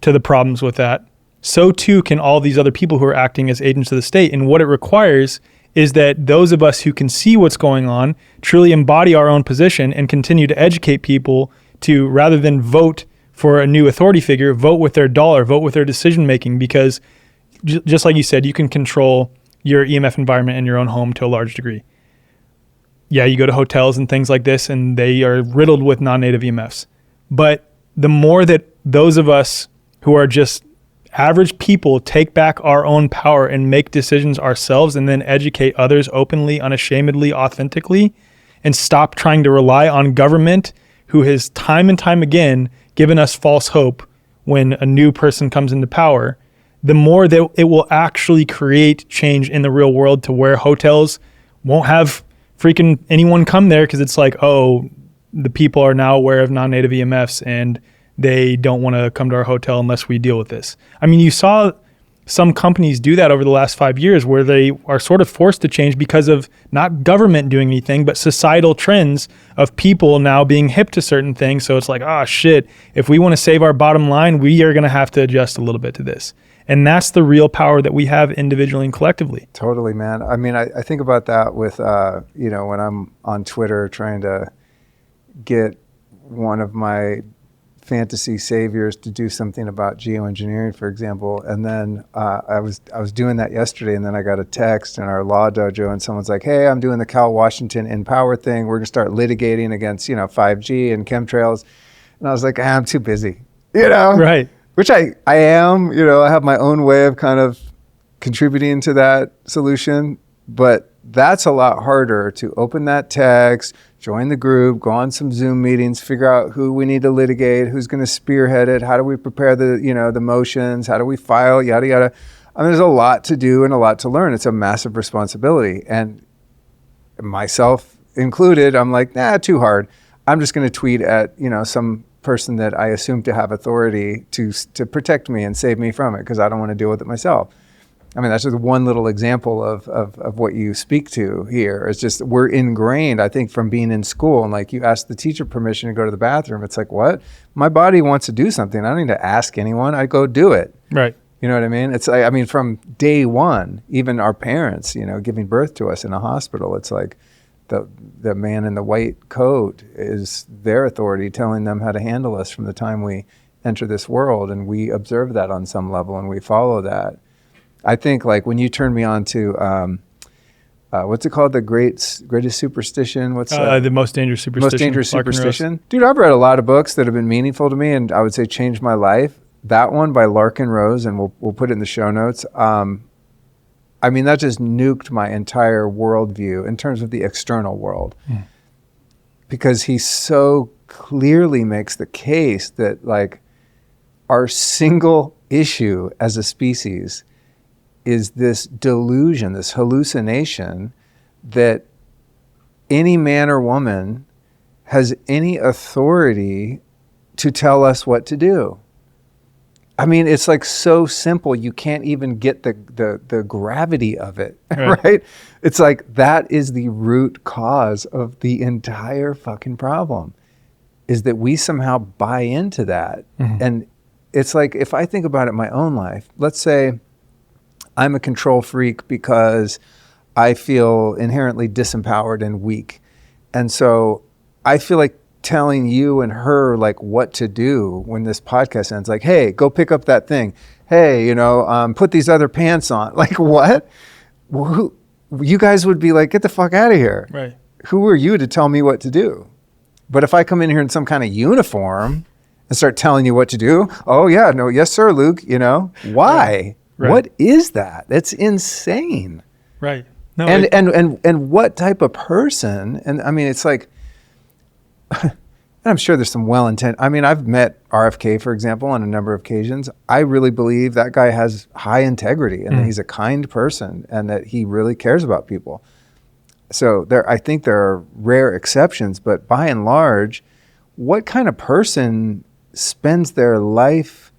[SPEAKER 2] to the problems with that, so too can all these other people who are acting as agents of the state. And what it requires is that those of us who can see what's going on truly embody our own position and continue to educate people to, rather than vote for a new authority figure, vote with their dollar, vote with their decision making, because just like you said, you can control your EMF environment in your own home to a large degree. yeah, you go to hotels and things like this, and they are riddled with non-native EMFs. But the more that those of us who are just average people take back our own power and make decisions ourselves and then educate others openly, unashamedly, authentically, and stop trying to rely on government who has time and time again given us false hope when a new person comes into power, the more that it will actually create change in the real world to where hotels won't have freaking anyone come there because it's like, oh, the people are now aware of non-native EMFs and they don't want to come to our hotel unless we deal with this. I mean, you saw some companies do that over the last 5 years where they are sort of forced to change because of not government doing anything, but societal trends of people now being hip to certain things. So it's like, oh shit, if we want to save our bottom line, we are going to have to adjust a little bit to this. And that's the real power that we have individually and collectively.
[SPEAKER 1] Totally, man. I mean, I think about that with, when I'm on Twitter trying to get one of my fantasy saviors to do something about geoengineering, for example. And then I was doing that yesterday, and then I got a text in our law dojo, and someone's like, hey, I'm doing the Cal Washington in power thing. We're going to start litigating against, 5G and chemtrails. And I was like, I'm too busy,
[SPEAKER 2] Right.
[SPEAKER 1] Which I am, I have my own way of kind of contributing to that solution. But that's a lot harder to open that text, join the group, go on some Zoom meetings, figure out who we need to litigate, who's going to spearhead it, how do we prepare the motions, how do we file, yada, yada. I mean, there's a lot to do and a lot to learn. It's a massive responsibility. And myself included, I'm like, too hard. I'm just going to tweet at, some person that I assume to have authority to protect me and save me from it because I don't want to deal with it myself. I mean, that's just one little example of what you speak to here. It's just, we're ingrained, I think, from being in school. And like, you ask the teacher permission to go to the bathroom. It's like, what? My body wants to do something. I don't need to ask anyone. I go do it.
[SPEAKER 2] Right.
[SPEAKER 1] You know what I mean? It's like, I mean, from day one, even our parents, giving birth to us in a hospital, it's like the man in the white coat is their authority telling them how to handle us from the time we enter this world. And we observe that on some level and we follow that. I think like when you turned me on to, what's it called? The greatest superstition? What's
[SPEAKER 2] the most dangerous superstition?
[SPEAKER 1] Most dangerous superstition. Dude, I've read a lot of books that have been meaningful to me and I would say changed my life. That one by Larkin Rose, and we'll put it in the show notes. I mean, that just nuked my entire worldview in terms of the external world. Because he so clearly makes the case that like our single issue as a species is this delusion, this hallucination that any man or woman has any authority to tell us what to do. I mean, it's like so simple, you can't even get the gravity of it, right? It's like that is the root cause of the entire fucking problem, is that we somehow buy into that. And it's like, if I think about it in my own life, let's say I'm a control freak because I feel inherently disempowered and weak. And so I feel like telling you and her like what to do when this podcast ends, like, hey, go pick up that thing. Hey, put these other pants on. Like, what? You guys would be like, get the fuck out of here.
[SPEAKER 2] Right.
[SPEAKER 1] Who are you to tell me what to do? But if I come in here in some kind of uniform and start telling you what to do, oh yeah, no, yes sir, Luke, why?
[SPEAKER 2] Right.
[SPEAKER 1] What is that? That's insane.
[SPEAKER 2] Right. No,
[SPEAKER 1] and what type of person? And I mean, it's like, and I'm sure there's some well-intent. I mean, I've met RFK, for example, on a number of occasions. I really believe that guy has high integrity and that he's a kind person and that he really cares about people. So I think there are rare exceptions, but by and large, what kind of person spends their life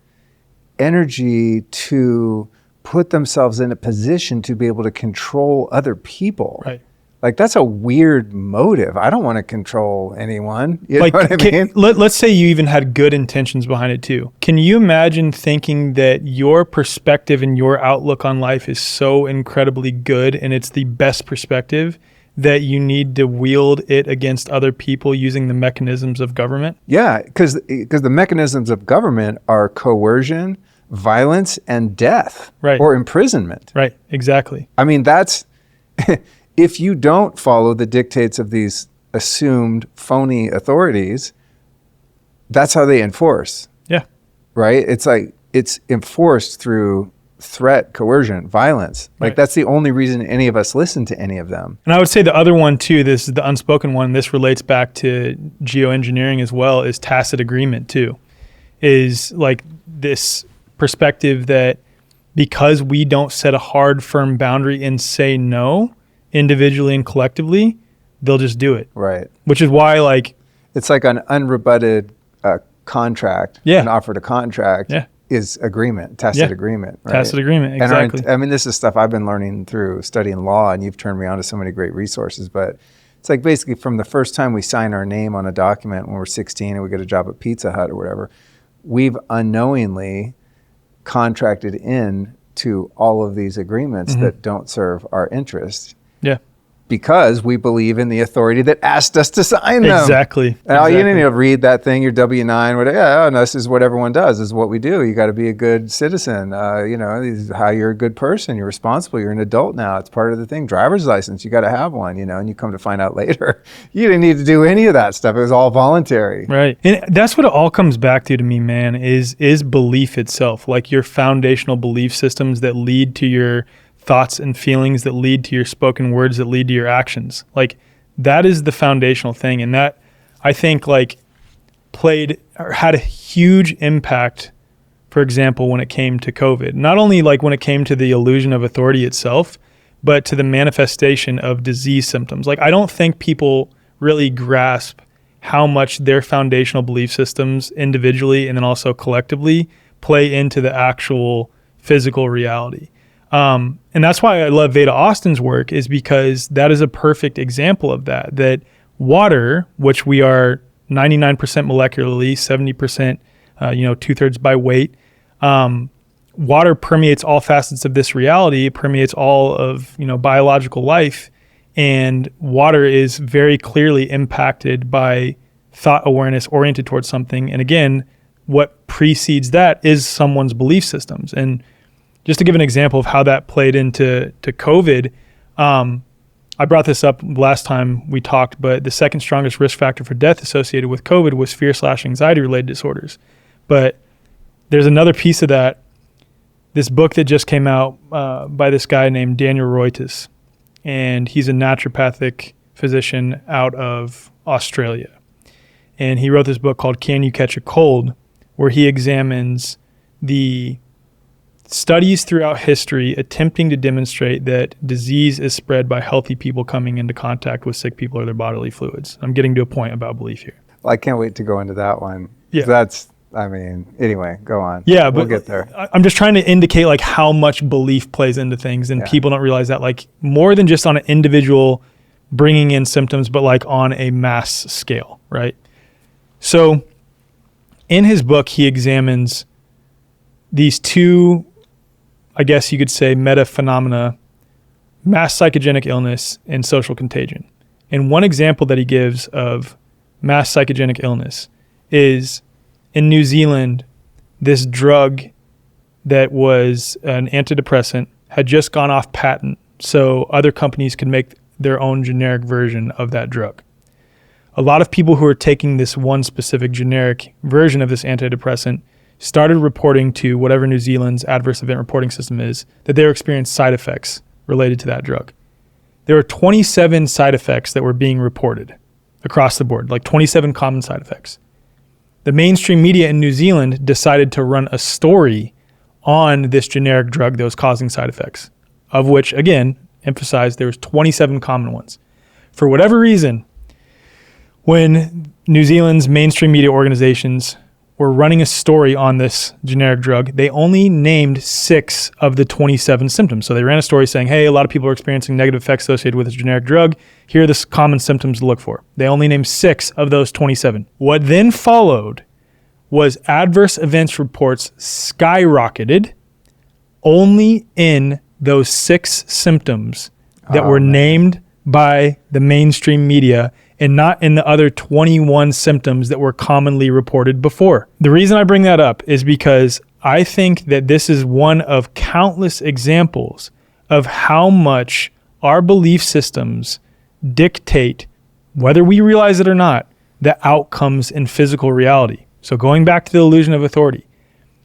[SPEAKER 1] energy to put themselves in a position to be able to control other people?
[SPEAKER 2] Right.
[SPEAKER 1] Like, that's a weird motive. I don't want to control anyone. You know what I mean?
[SPEAKER 2] Let's say you even had good intentions behind it too. Can you imagine thinking that your perspective and your outlook on life is so incredibly good and it's the best perspective that you need to wield it against other people using the mechanisms of government?
[SPEAKER 1] Yeah, because the mechanisms of government are coercion, violence, and death,
[SPEAKER 2] right,
[SPEAKER 1] or imprisonment.
[SPEAKER 2] Right, exactly.
[SPEAKER 1] I mean, that's... if you don't follow the dictates of these assumed phony authorities, that's how they enforce.
[SPEAKER 2] Yeah.
[SPEAKER 1] Right? It's like it's enforced through threat, coercion, violence. Like
[SPEAKER 2] Right.
[SPEAKER 1] that's the only reason any of us listen to any of them.
[SPEAKER 2] And I would say the other one too, this is the unspoken one, this relates back to geoengineering as well, is tacit agreement too. Is like this perspective that because we don't set a hard, firm boundary and say no individually and collectively, they'll just do it.
[SPEAKER 1] Right.
[SPEAKER 2] Which is why like
[SPEAKER 1] It's like an unrebutted contract,
[SPEAKER 2] Yeah.
[SPEAKER 1] an offer to contract
[SPEAKER 2] Yeah.
[SPEAKER 1] is agreement, tacit agreement. Right?
[SPEAKER 2] tacit agreement,
[SPEAKER 1] And
[SPEAKER 2] exactly.
[SPEAKER 1] I mean, this is stuff I've been learning through studying law, and you've turned me on to so many great resources. But it's like basically from the first time we sign our name on a document when we're 16 and we get a job at Pizza Hut or whatever, we've unknowingly contracted in to all of these agreements that don't serve our interest.
[SPEAKER 2] Yeah.
[SPEAKER 1] Because we believe in the authority that asked us to sign them.
[SPEAKER 2] Exactly.
[SPEAKER 1] And all you need to read that thing, your W-9, whatever. Yeah, and this is what everyone does. This is what we do. You got to be a good citizen. This is how you're a good person. You're responsible. You're an adult now. It's part of the thing. Driver's license, you got to have one. And you come to find out later, you didn't need to do any of that stuff. It was all voluntary.
[SPEAKER 2] Right. And that's what it all comes back to me, man, is belief itself. Like your foundational belief systems that lead to your thoughts and feelings, that lead to your spoken words, that lead to your actions. Like that is the foundational thing. And that I think like played or had a huge impact, for example, when it came to COVID, not only like when it came to the illusion of authority itself, but to the manifestation of disease symptoms. Like I don't think people really grasp how much their foundational belief systems individually and then also collectively play into the actual physical reality. And that's why I love Veda Austin's work, is because that is a perfect example of that water, which we are 99% molecularly, 70%, 2/3 by weight. Water permeates all facets of this reality. It permeates all of, biological life. And water is very clearly impacted by thought awareness oriented towards something. And again, what precedes that is someone's belief systems. And just to give an example of how that played into COVID, I brought this up last time we talked, but the second strongest risk factor for death associated with COVID was fear/anxiety related disorders. But there's another piece of that. This book that just came out by this guy named Daniel Reuters, and he's a naturopathic physician out of Australia. And he wrote this book called Can You Catch a Cold?, where he examines the studies throughout history attempting to demonstrate that disease is spread by healthy people coming into contact with sick people or their bodily fluids. I'm getting to a point about belief here.
[SPEAKER 1] Well, I can't wait to go into that one.
[SPEAKER 2] Yeah.
[SPEAKER 1] Anyway, go on.
[SPEAKER 2] Yeah,
[SPEAKER 1] we'll
[SPEAKER 2] but
[SPEAKER 1] get there.
[SPEAKER 2] I'm just trying to indicate like how much belief plays into things, and people don't realize that, like more than just on an individual bringing in symptoms, but like on a mass scale, right? So in his book, he examines these two, I guess you could say, meta phenomena: mass psychogenic illness and social contagion. And one example that he gives of mass psychogenic illness is in New Zealand, this drug that was an antidepressant had just gone off patent, so other companies could make their own generic version of that drug. A lot of people who are taking this one specific generic version of this antidepressant started reporting to whatever New Zealand's adverse event reporting system is that they were experiencing side effects related to that drug. There were 27 side effects that were being reported across the board, like 27 common side effects. The mainstream media in New Zealand decided to run a story on this generic drug that was causing side effects, of which, again, emphasized there was 27 common ones. For whatever reason, when New Zealand's mainstream media organizations were running a story on this generic drug, they only named 6 of the 27 symptoms. So they ran a story saying, hey, a lot of people are experiencing negative effects associated with this generic drug. Here are the common symptoms to look for. They only named 6 of those 27. What then followed was adverse events reports skyrocketed only in those 6 symptoms that were named by the mainstream media, and not in the other 21 symptoms that were commonly reported before. The reason I bring that up is because I think that this is one of countless examples of how much our belief systems dictate, whether we realize it or not, the outcomes in physical reality. So going back to the illusion of authority,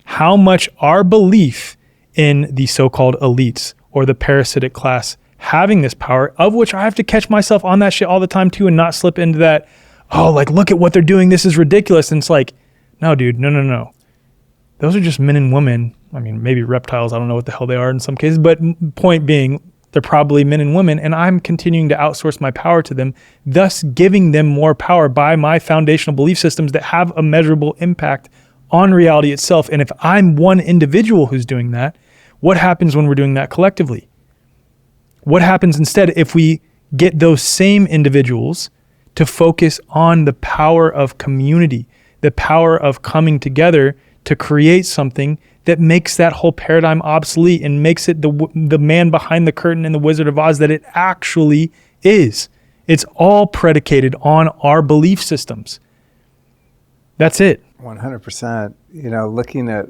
[SPEAKER 2] how much our belief in the so-called elites or the parasitic class having this power, of which I have to catch myself on that shit all the time too and not slip into that, oh, like, look at what they're doing, this is ridiculous. And it's like, no, dude, no. Those are just men and women. I mean, maybe reptiles, I don't know what the hell they are in some cases, but point being, they're probably men and women, and I'm continuing to outsource my power to them, thus giving them more power by my foundational belief systems that have a measurable impact on reality itself. And if I'm one individual who's doing that, what happens when we're doing that collectively? What happens instead if we get those same individuals to focus on the power of community, the power of coming together to create something that makes that whole paradigm obsolete and makes it the man behind the curtain in the Wizard of Oz that it actually is. It's all predicated on our belief systems. That's it.
[SPEAKER 1] 100%. You know, looking at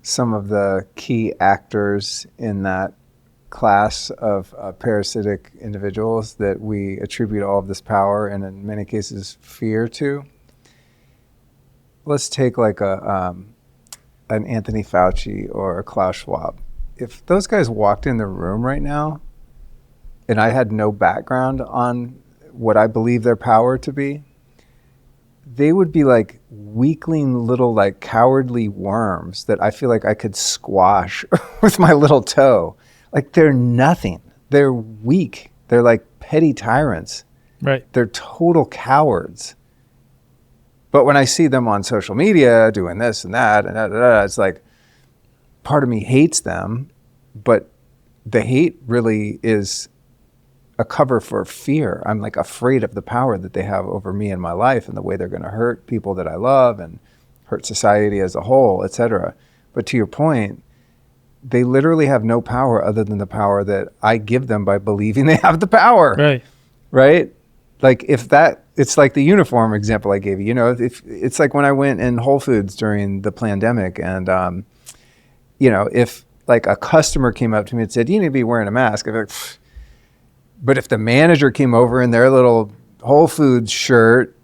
[SPEAKER 1] some of the key actors in that class of parasitic individuals that we attribute all of this power and in many cases fear to. Let's take like an Anthony Fauci or a Klaus Schwab. If those guys walked in the room right now and I had no background on what I believe their power to be, they would be like weakling little like cowardly worms that I feel like I could squash with my little toe. Like they're nothing. They're weak. They're like petty tyrants.
[SPEAKER 2] Right.
[SPEAKER 1] They're total cowards. But when I see them on social media doing this and that, and it's like part of me hates them, but the hate really is a cover for fear. I'm like afraid of the power that they have over me and my life and the way they're going to hurt people that I love and hurt society as a whole, etc. But to your point, they literally have no power other than the power that I give them by believing they have the power.
[SPEAKER 2] Right.
[SPEAKER 1] Right? Like if that, it's like the uniform example I gave you, you know, if it's like when I went in Whole Foods during the pandemic and, you know, if like a customer came up to me and said, you need to be wearing a mask. I'd be like, pfft. But if the manager came over in their little Whole Foods shirt,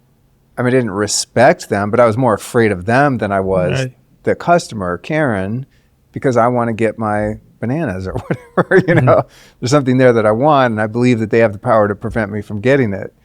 [SPEAKER 1] I mean, I didn't respect them, but I was more afraid of them than I was the customer, Karen, because I want to get my bananas or whatever, you know, there's something there that I want and I believe that they have the power to prevent me from getting it,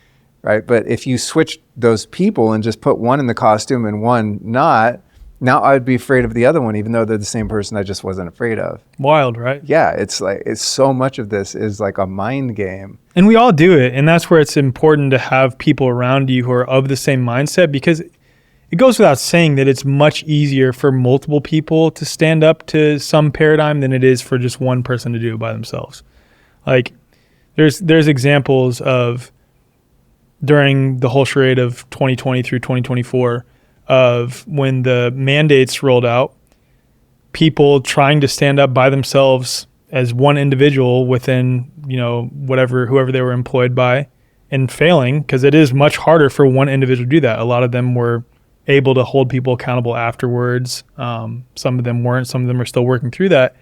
[SPEAKER 1] right? But if you switch those people and just put one in the costume and one not, now I'd be afraid of the other one, even though they're the same person I just wasn't afraid of.
[SPEAKER 2] Wild, right?
[SPEAKER 1] Yeah, it's like, it's so much of this is like a mind game.
[SPEAKER 2] And we all do it. And that's where it's important to have people around you who are of the same mindset, because it goes without saying that it's much easier for multiple people to stand up to some paradigm than it is for just one person to do it by themselves. Like there's examples of during the whole charade of 2020 through 2024 of when the mandates rolled out, people trying to stand up by themselves as one individual within, you know, whoever they were employed by, and failing, because it is much harder for one individual to do that. A lot of them were able to hold people accountable afterwards. Some of them weren't. Some of them are still working through that.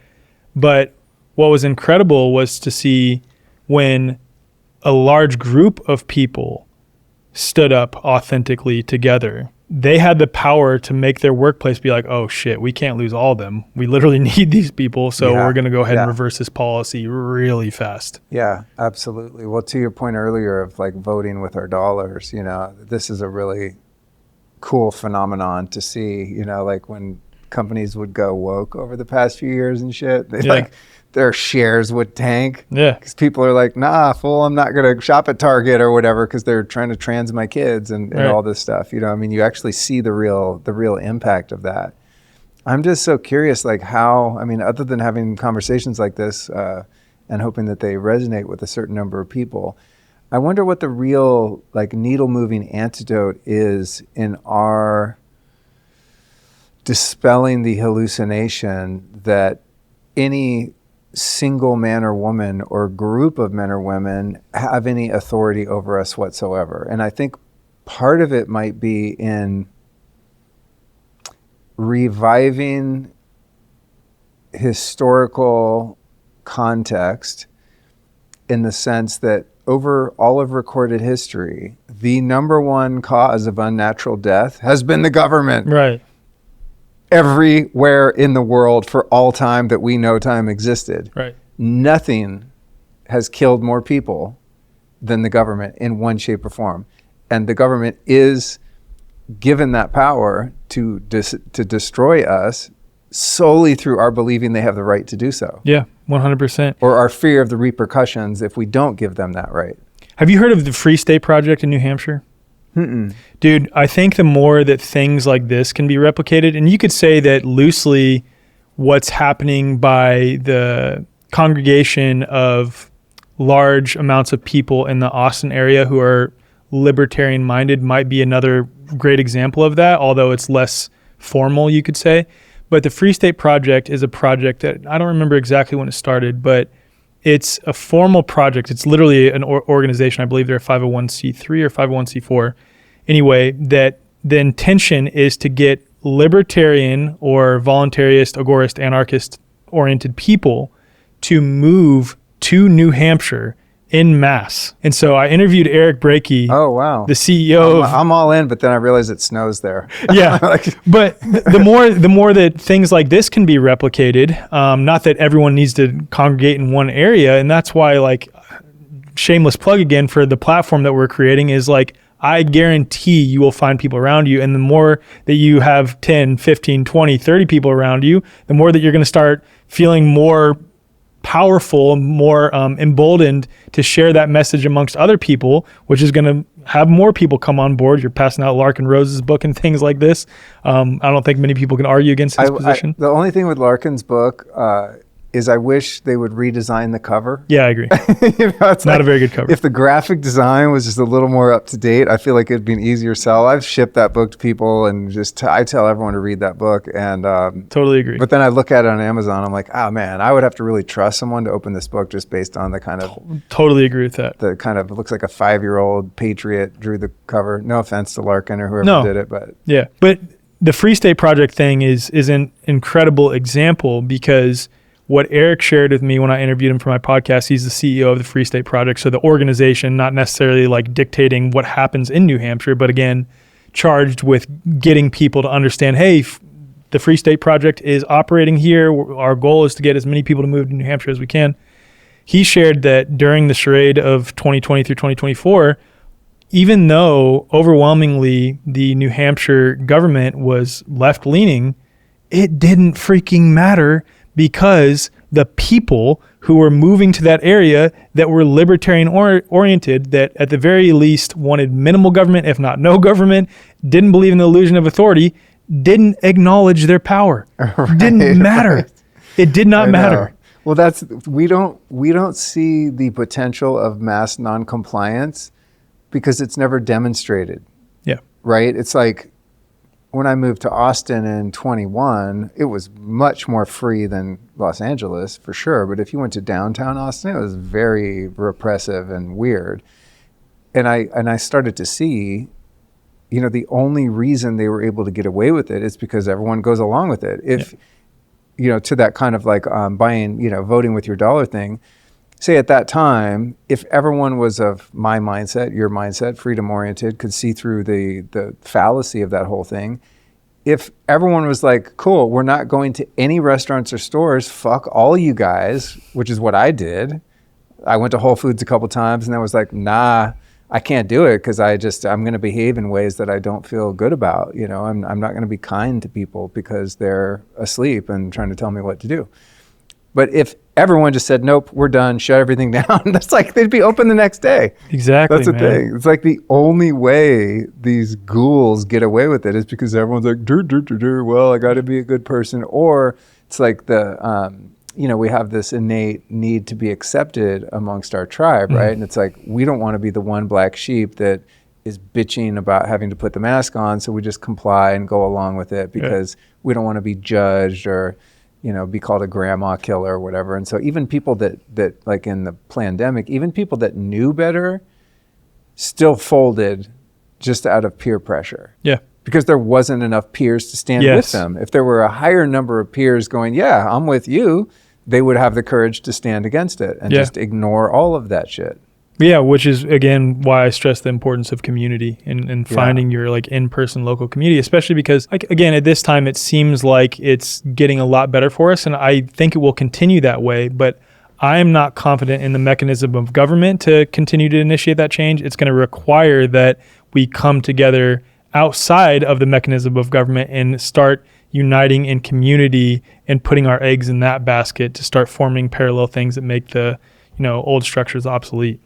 [SPEAKER 2] But what was incredible was to see when a large group of people stood up authentically together, they had the power to make their workplace be like, oh shit, we can't lose all of them. We literally need these people. So we're going to go ahead and reverse this policy really fast.
[SPEAKER 1] Yeah, absolutely. Well, to your point earlier of like voting with our dollars, you know, this is a really cool phenomenon to see, you know, like when companies would go woke over the past few years and shit, they like their shares would tank. Yeah. Because people are like, nah, fool, I'm not going to shop at Target or whatever because they're trying to trans my kids and all this stuff. You know, I mean, you actually see the real impact of that. I'm just so curious, like how, I mean, other than having conversations like this and hoping that they resonate with a certain number of people, I wonder what the real like needle moving antidote is in our dispelling the hallucination that any single man or woman or group of men or women have any authority over us whatsoever. And I think part of it might be in reviving historical context in the sense that over all of recorded history, the number one cause of unnatural death has been the government.
[SPEAKER 2] Right.
[SPEAKER 1] Everywhere in the world for all time that we know time existed.
[SPEAKER 2] Right.
[SPEAKER 1] Nothing has killed more people than the government in one shape or form. And the government is given that power to destroy us solely through our believing they have the right to do so.
[SPEAKER 2] Yeah, 100%.
[SPEAKER 1] Or our fear of the repercussions if we don't give them that right.
[SPEAKER 2] Have you heard of the Free State Project in New Hampshire?
[SPEAKER 1] Mm-mm.
[SPEAKER 2] Dude, I think the more that things like this can be replicated, and you could say that loosely what's happening by the congregation of large amounts of people in the Austin area who are libertarian minded might be another great example of that, although it's less formal, you could say. But the Free State Project is a project that I don't remember exactly when it started, but it's a formal project. It's literally an organization. I believe they're a 501c3 or 501c4. Anyway, that the intention is to get libertarian or voluntarist, agorist, anarchist-oriented people to move to New Hampshire en masse. And so I interviewed Eric Brakey,
[SPEAKER 1] Oh, wow.
[SPEAKER 2] the CEO
[SPEAKER 1] I'm all in, but then I realized it snows there.
[SPEAKER 2] Yeah, but the more that things like this can be replicated, not that everyone needs to congregate in one area, and that's why, like, shameless plug again for the platform that we're creating is like, I guarantee you will find people around you, and the more that you have 10, 15, 20, 30 people around you, the more that you're going to start feeling more powerful, more emboldened to share that message amongst other people, which is going to have more people come on board. You're passing out Larkin Rose's book and things like this. I don't think many people can argue against his position.
[SPEAKER 1] The only thing with Larkin's book is I wish they would redesign the cover.
[SPEAKER 2] Yeah, I agree.
[SPEAKER 1] It's
[SPEAKER 2] Not a very good cover.
[SPEAKER 1] If the graphic design was just a little more up to date, I feel like it'd be an easier sell. I've shipped that book to people and I tell everyone to read that book. And
[SPEAKER 2] Totally agree.
[SPEAKER 1] But then I look at it on Amazon. I'm like, oh man, I would have to really trust someone to open this book just based on the kind of
[SPEAKER 2] Totally agree with that.
[SPEAKER 1] the kind of it looks like a 5-year-old patriot drew the cover. No offense to Larkin or whoever
[SPEAKER 2] No.
[SPEAKER 1] did it, but
[SPEAKER 2] Yeah, but the Free State Project thing is an incredible example because what Eric shared with me when I interviewed him for my podcast, he's the CEO of the Free State Project. So the organization, not necessarily like dictating what happens in New Hampshire, but again, charged with getting people to understand, hey, the Free State Project is operating here. Our goal is to get as many people to move to New Hampshire as we can. He shared that during the charade of 2020 through 2024, even though overwhelmingly the New Hampshire government was left-leaning, it didn't freaking matter because the people who were moving to that area that were libertarian oriented, that at the very least wanted minimal government, if not no government, didn't believe in the illusion of authority, didn't acknowledge their power.
[SPEAKER 1] Right,
[SPEAKER 2] Didn't matter.
[SPEAKER 1] right.
[SPEAKER 2] It did not matter.
[SPEAKER 1] Well, we don't see the potential of mass noncompliance because it's never demonstrated.
[SPEAKER 2] Yeah.
[SPEAKER 1] Right? It's like when I moved to Austin in 21, it was much more free than Los Angeles for sure. But if you went to downtown Austin, it was very repressive and weird. And I started to see, the only reason they were able to get away with it is because everyone goes along with it. If, to that kind of like buying, voting with your dollar thing, say at that time, if everyone was of my mindset, your mindset, freedom-oriented, could see through the fallacy of that whole thing, if everyone was like, cool, we're not going to any restaurants or stores, fuck all you guys, which is what I did. I went to Whole Foods a couple times and I was like, nah, I can't do it because I'm going to behave in ways that I don't feel good about. I'm not going to be kind to people because they're asleep and trying to tell me what to do. But if everyone just said, nope, we're done, shut everything down, that's like they'd be open the next day.
[SPEAKER 2] Exactly.
[SPEAKER 1] That's the thing. It's like the only way these ghouls get away with it is because everyone's like, well, I got to be a good person. Or it's like we have this innate need to be accepted amongst our tribe, right? And it's like, we don't want to be the one black sheep that is bitching about having to put the mask on, so we just comply and go along with it because we don't want to be judged or be called a grandma killer or whatever. And so even people that like in the pandemic, even people that knew better still folded just out of peer pressure.
[SPEAKER 2] Yeah.
[SPEAKER 1] Because there wasn't enough peers to stand with them. If there were a higher number of peers going, yeah, I'm with you, they would have the courage to stand against it and just ignore all of that shit.
[SPEAKER 2] Yeah, which is, again, why I stress the importance of community and finding your like in-person local community, especially because, like, again, at this time, it seems like it's getting a lot better for us. And I think it will continue that way. But I am not confident in the mechanism of government to continue to initiate that change. It's going to require that we come together outside of the mechanism of government and start uniting in community and putting our eggs in that basket to start forming parallel things that make the, old structures obsolete.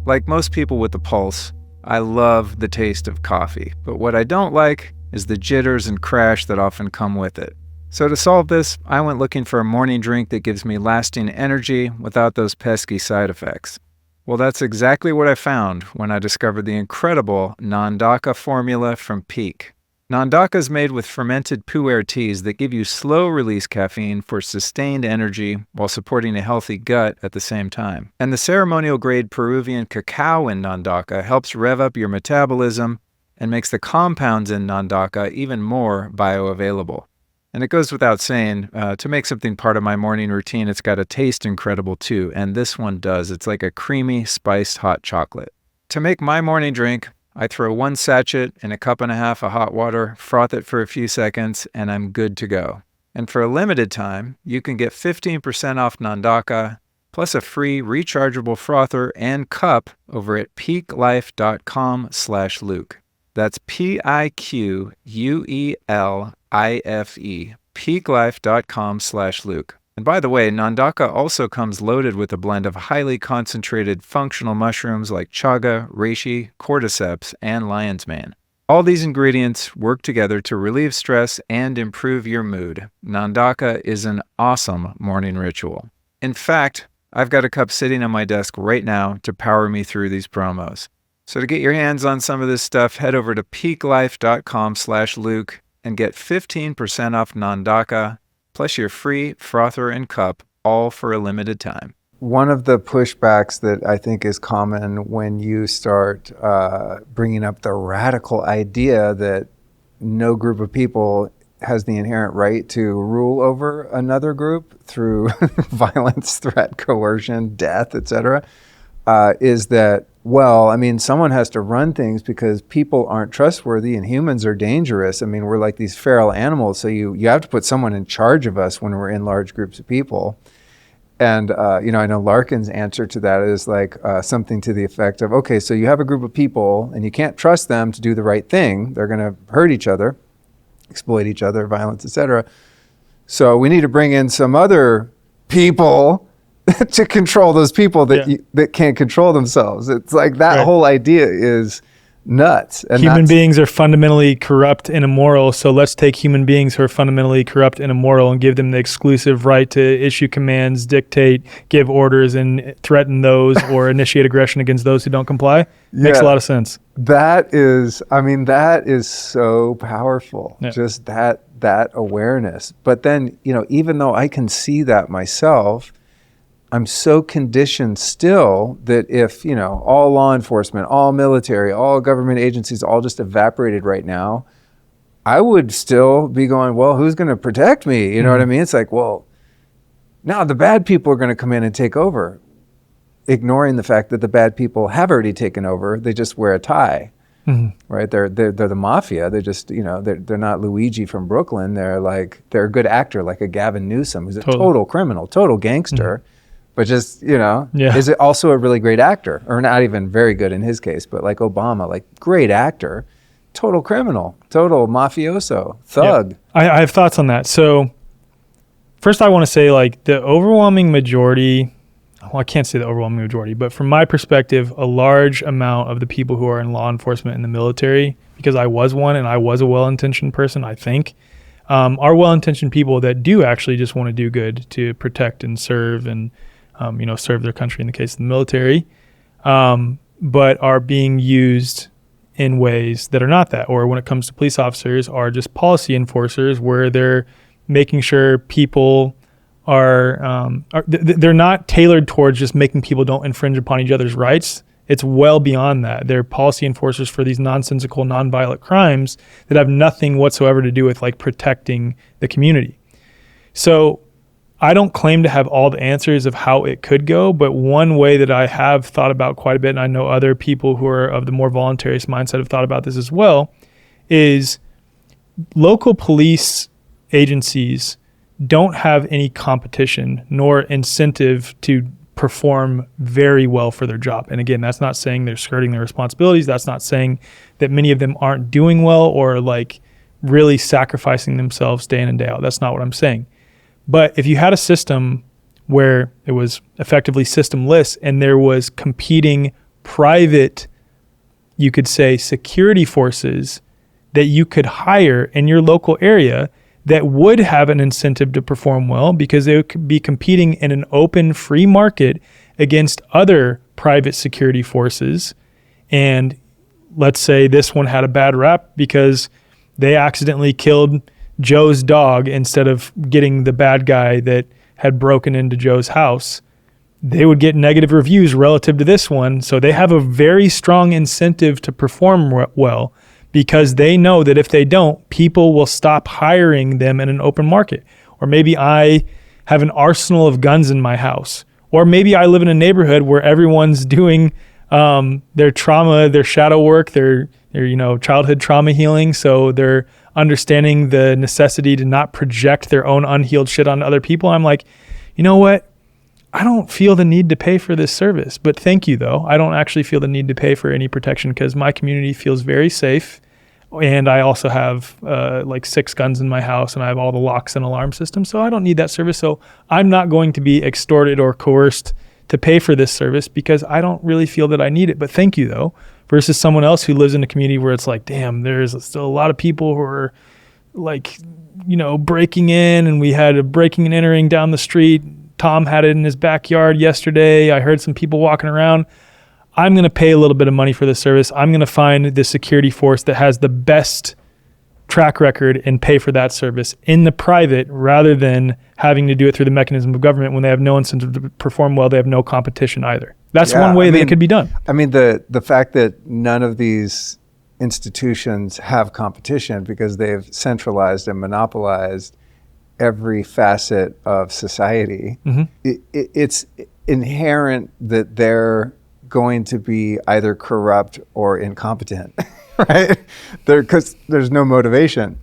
[SPEAKER 1] Like most people with a pulse, I love the taste of coffee, but what I don't like is the jitters and crash that often come with it. So to solve this, I went looking for a morning drink that gives me lasting energy without those pesky side effects. Well, that's exactly what I found when I discovered the incredible Nandaka formula from Peak. Nandaka is made with fermented pu'er teas that give you slow-release caffeine for sustained energy while supporting a healthy gut at the same time. And the ceremonial-grade Peruvian cacao in Nandaka helps rev up your metabolism and makes the compounds in Nandaka even more bioavailable. And it goes without saying, to make something part of my morning routine, it's got to taste incredible too, and this one does. It's like a creamy, spiced hot chocolate. To make my morning drink, I throw 1 sachet in a 1.5 cups of hot water, froth it for a few seconds, and I'm good to go. And for a limited time, you can get 15% off Nandaka, plus a free rechargeable frother and cup over at peaklife.com/Luke. That's PIQUELIFE, peaklife.com/Luke. And by the way, Nandaka also comes loaded with a blend of highly concentrated functional mushrooms like chaga, reishi, cordyceps, and lion's mane. All these ingredients work together to relieve stress and improve your mood. Nandaka is an awesome morning ritual. In fact, I've got a cup sitting on my desk right now to power me through these promos. So to get your hands on some of this stuff, head over to peaklife.com/Luke and get 15% off Nandaka, plus your free frother and cup, all for a limited time. One of the pushbacks that I think is common when you start bringing up the radical idea that no group of people has the inherent right to rule over another group through violence, threat, coercion, death, etc., is that, well, I mean, someone has to run things because people aren't trustworthy and humans are dangerous. I mean, we're like these feral animals, so you have to put someone in charge of us when we're in large groups of people. And, I know Larkin's answer to that is like something to the effect of, okay, so you have a group of people and you can't trust them to do the right thing. They're going to hurt each other, exploit each other, violence, etc. So we need to bring in some other people to control those people that can't control themselves. It's like that whole idea is nuts. And
[SPEAKER 2] human beings are fundamentally corrupt and immoral, so let's take human beings who are fundamentally corrupt and immoral and give them the exclusive right to issue commands, dictate, give orders, and threaten those or initiate aggression against those who don't comply. Makes a lot of sense.
[SPEAKER 1] That is so powerful. Yeah. Just that awareness. But then, even though I can see that myself, I'm so conditioned still that if, all law enforcement, all military, all government agencies all just evaporated right now, I would still be going, well, who's going to protect me? You know what I mean? It's like, well, now the bad people are going to come in and take over, ignoring the fact that the bad people have already taken over. They just wear a tie, right? They're the mafia. They just, they're not Luigi from Brooklyn. They're a good actor, like a Gavin Newsom, who's a total criminal, total gangster. But just, is it also a really great actor? Or not even very good in his case, but like Obama, like great actor, total criminal, total mafioso, thug.
[SPEAKER 2] I have thoughts on that. So first I want to say like the overwhelming majority, well, I can't say the overwhelming majority, but from my perspective, a large amount of the people who are in law enforcement in the military, because I was one and I was a well-intentioned person, I think, are well-intentioned people that do actually just want to do good to protect and serve and serve their country in the case of the military, but are being used in ways that are not that. Or when it comes to police officers, are just policy enforcers where they're making sure people they're not tailored towards just making people don't infringe upon each other's rights. It's well beyond that. They're policy enforcers for these nonsensical, nonviolent crimes that have nothing whatsoever to do with like protecting the community. So I don't claim to have all the answers of how it could go, but one way that I have thought about quite a bit, and I know other people who are of the more voluntarist mindset have thought about this as well, is local police agencies don't have any competition nor incentive to perform very well for their job. And again, that's not saying they're skirting their responsibilities. That's not saying that many of them aren't doing well or like really sacrificing themselves day in and day out. That's not what I'm saying. But if you had a system where it was effectively systemless and there was competing private, you could say, security forces that you could hire in your local area that would have an incentive to perform well because they would be competing in an open, free market against other private security forces. And let's say this one had a bad rap because they accidentally killed Joe's dog instead of getting the bad guy that had broken into Joe's house. They would get negative reviews relative to this one. So they have a very strong incentive to perform well because they know that if they don't, people will stop hiring them in an open market. Or maybe I have an arsenal of guns in my house. Or maybe I live in a neighborhood where everyone's doing their trauma, their shadow work, their childhood trauma healing. So they're understanding the necessity to not project their own unhealed shit on other people. I'm like, you know what? I don't feel the need to pay for this service, but thank you though. I don't actually feel the need to pay for any protection because my community feels very safe. And I also have like 6 guns in my house and I have all the locks and alarm systems. So I don't need that service. So I'm not going to be extorted or coerced to pay for this service because I don't really feel that I need it. But thank you though. Versus someone else who lives in a community where it's like, damn, there's still a lot of people who are like, breaking in, and we had a breaking and entering down the street. Tom had it in his backyard yesterday. I heard some people walking around. I'm going to pay a little bit of money for this service. I'm going to find the security force that has the best track record and pay for that service in the private rather than having to do it through the mechanism of government when they have no incentive to perform well. They have no competition either. That's one way that it could be done.
[SPEAKER 1] I mean, the fact that none of these institutions have competition because they've centralized and monopolized every facet of society, it's inherent that they're going to be either corrupt or incompetent, right? Because there's no motivation.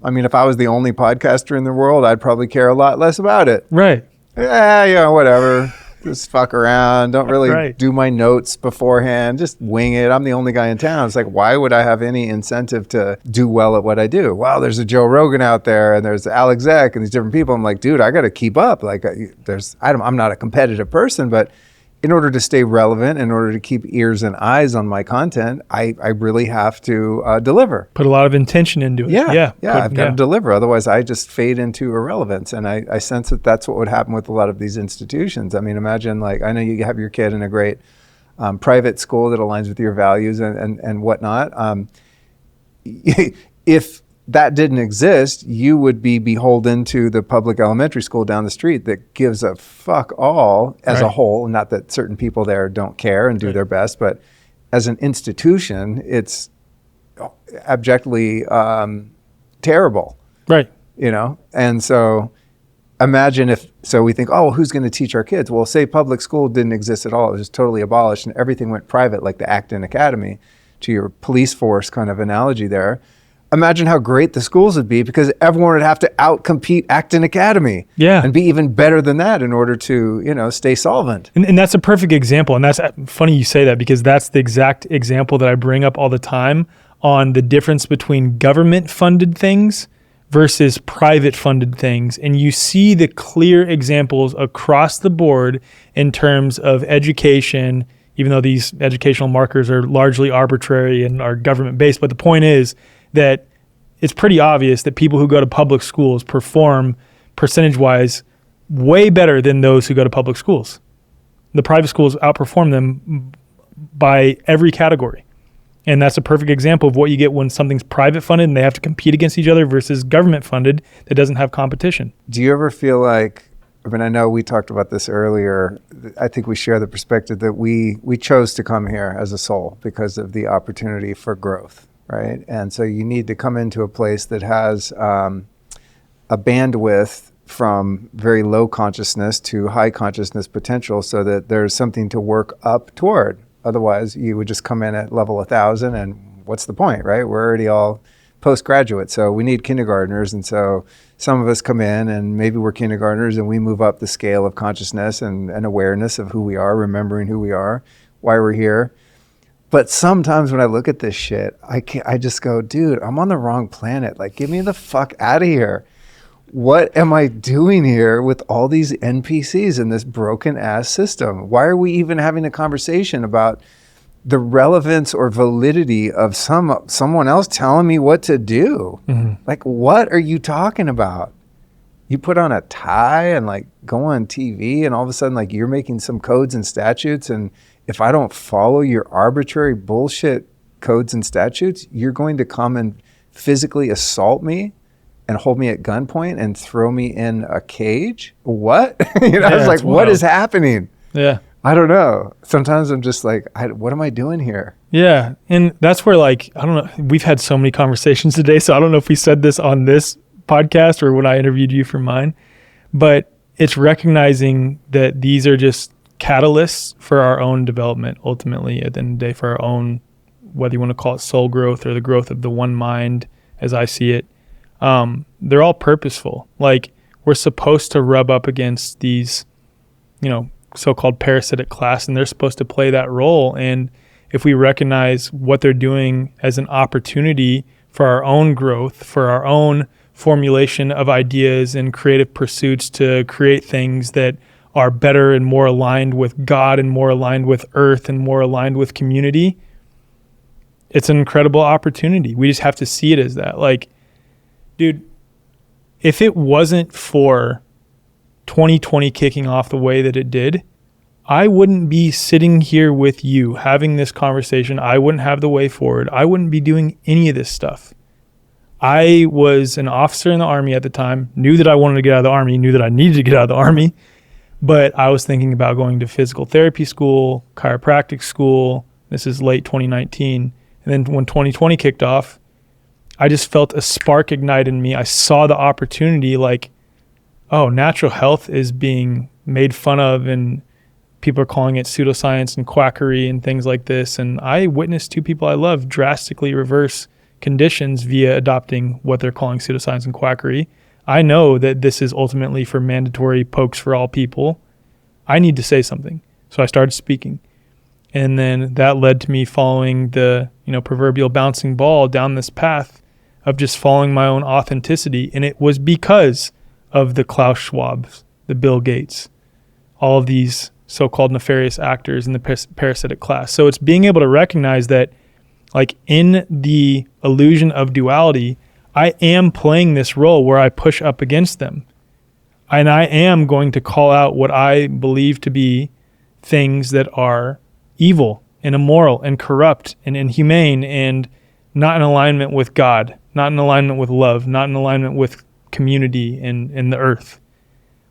[SPEAKER 1] I mean, if I was the only podcaster in the world, I'd probably care a lot less about it.
[SPEAKER 2] Right.
[SPEAKER 1] Yeah, whatever. Just fuck around. Don't really do my notes beforehand. Just wing it. I'm the only guy in town. It's like, why would I have any incentive to do well at what I do? Wow, there's a Joe Rogan out there, and there's Alec Zeck, and these different people. I'm like, dude, I got to keep up. Like, I'm not a competitive person, but in order to stay relevant, in order to keep ears and eyes on my content, I really have to deliver.
[SPEAKER 2] Put a lot of intention into it.
[SPEAKER 1] Yeah, I've got to deliver. Otherwise, I just fade into irrelevance. And I sense that that's what would happen with a lot of these institutions. I mean, imagine, like, I know you have your kid in a great private school that aligns with your values and whatnot. If that didn't exist, you would be beholden to the public elementary school down the street that gives a fuck all as a whole. Not that certain people there don't care and do their best, but as an institution, it's abjectly terrible.
[SPEAKER 2] Right.
[SPEAKER 1] And so imagine so we think, oh, who's going to teach our kids? Well, say public school didn't exist at all. It was just totally abolished and everything went private, like the Acton Academy, to your police force kind of analogy there. Imagine how great the schools would be because everyone would have to outcompete Acton Academy and be even better than that in order to, stay solvent.
[SPEAKER 2] And that's a perfect example. And that's funny you say that because that's the exact example that I bring up all the time on the difference between government funded things versus private funded things. And you see the clear examples across the board in terms of education, even though these educational markers are largely arbitrary and are government based. But the point is that it's pretty obvious that people who go to public schools perform percentage-wise way better than those who go to public schools. The private schools outperform them by every category. And that's a perfect example of what you get when something's private funded and they have to compete against each other versus government funded that doesn't have competition.
[SPEAKER 1] Do you ever feel like I mean, I know we talked about this earlier. I think we share the perspective that we chose to come here as a soul because of the opportunity for growth, right? And so you need to come into a place that has a bandwidth from very low consciousness to high consciousness potential so that there's something to work up toward. Otherwise, you would just come in at level 1,000 and what's the point, right? We're already all postgraduate, so we need kindergartners. And so some of us come in and maybe we're kindergartners and we move up the scale of consciousness and awareness of who we are, remembering who we are, why we're here. But sometimes when I look at this shit, I just go, dude, I'm on the wrong planet. Like, get me the fuck out of here. What am I doing here with all these NPCs in this broken ass system? Why are we even having a conversation about the relevance or validity of someone else telling me what to do? Mm-hmm. Like, what are you talking about? You put on a tie and like go on TV and all of a sudden like you're making some codes and statutes, and if I don't follow your arbitrary bullshit codes and statutes, you're going to come and physically assault me and hold me at gunpoint and throw me in a cage? What? I was like, what is happening?
[SPEAKER 2] Yeah.
[SPEAKER 1] I don't know. Sometimes I'm just like, what am I doing here?
[SPEAKER 2] Yeah. And that's where, like, I don't know, we've had so many conversations today, so I don't know if we said this on this podcast or when I interviewed you for mine, but it's recognizing that these are just catalysts for our own development, ultimately, at the end of the day, for our own, whether you want to call it soul growth or the growth of the one mind, as I see it. They're all purposeful. Like, we're supposed to rub up against these, so-called parasitic class, and they're supposed to play that role. And if we recognize what they're doing as an opportunity for our own growth, for our own formulation of ideas and creative pursuits to create things that are better and more aligned with God and more aligned with earth and more aligned with community, it's an incredible opportunity. We just have to see it as that. Like, dude, if it wasn't for 2020 kicking off the way that it did, I wouldn't be sitting here with you having this conversation. I wouldn't have the way forward. I wouldn't be doing any of this stuff. I was an officer in the Army at the time, knew that I wanted to get out of the Army, knew that I needed to get out of the Army, but I was thinking about going to physical therapy school, chiropractic school. This is late 2019. And then when 2020 kicked off, I just felt a spark ignite in me. I saw the opportunity, like, oh, natural health is being made fun of and people are calling it pseudoscience and quackery and things like this. And I witnessed two people I love drastically reverse conditions via adopting what they're calling pseudoscience and quackery. I know that this is ultimately for mandatory pokes for all people. I need to say something. So I started speaking. And then that led to me following the, proverbial bouncing ball down this path of just following my own authenticity. And it was because of the Klaus Schwabs, the Bill Gates, all of these so-called nefarious actors in the parasitic class. So it's being able to recognize that, like, in the illusion of duality, I am playing this role where I push up against them. And I am going to call out what I believe to be things that are evil and immoral and corrupt and inhumane and not in alignment with God, not in alignment with love, not in alignment with community and the earth,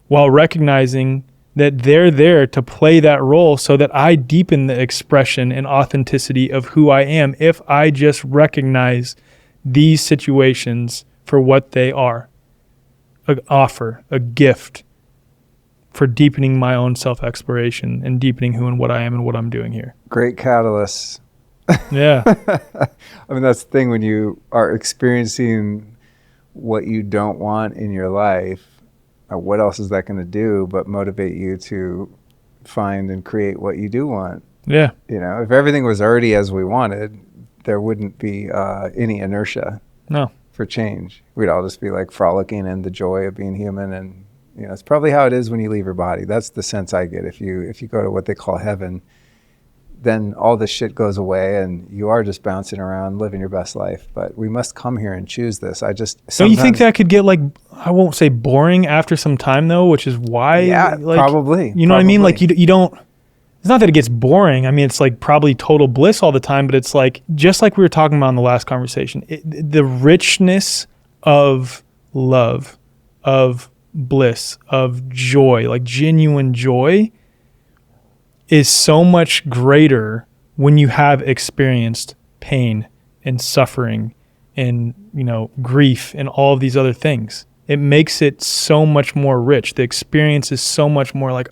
[SPEAKER 2] while recognizing that they're there to play that role so that I deepen the expression and authenticity of who I am if I just recognize these situations for what they are, an offer, a gift for deepening my own self-exploration and deepening who and what I am and what I'm doing here.
[SPEAKER 1] Great catalyst.
[SPEAKER 2] Yeah.
[SPEAKER 1] I mean, that's the thing when you are experiencing what you don't want in your life. What else is that going to do but motivate you to find and create what you do want?
[SPEAKER 2] Yeah.
[SPEAKER 1] If everything was already as we wanted, there wouldn't be any inertia for change. We'd all just be like frolicking in the joy of being human. And, it's probably how it is when you leave your body. That's the sense I get. If you go to what they call heaven, then all this shit goes away and you are just bouncing around living your best life. But we must come here and choose this.
[SPEAKER 2] Don't you think that could get, like, I won't say boring after some time though, which is why,
[SPEAKER 1] probably.
[SPEAKER 2] You know what I mean? Like, you don't, it's not that it gets boring. I mean, it's like probably total bliss all the time, but it's like, just like we were talking about in the last conversation, the richness of love, of bliss, of joy, like genuine joy, is so much greater when you have experienced pain and suffering and, grief and all of these other things. It makes it so much more rich. The experience is so much more like,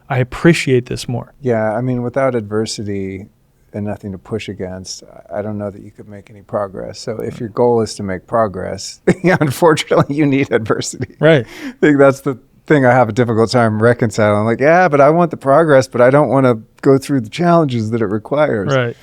[SPEAKER 2] I appreciate this more.
[SPEAKER 1] Yeah, I mean, without adversity and nothing to push against, I don't know that you could make any progress. So if your goal is to make progress, unfortunately, you need adversity.
[SPEAKER 2] Right.
[SPEAKER 1] I think that's the thing I have a difficult time reconciling. Like, yeah, but I want the progress, but I don't want to go through the challenges that it requires.
[SPEAKER 2] Right.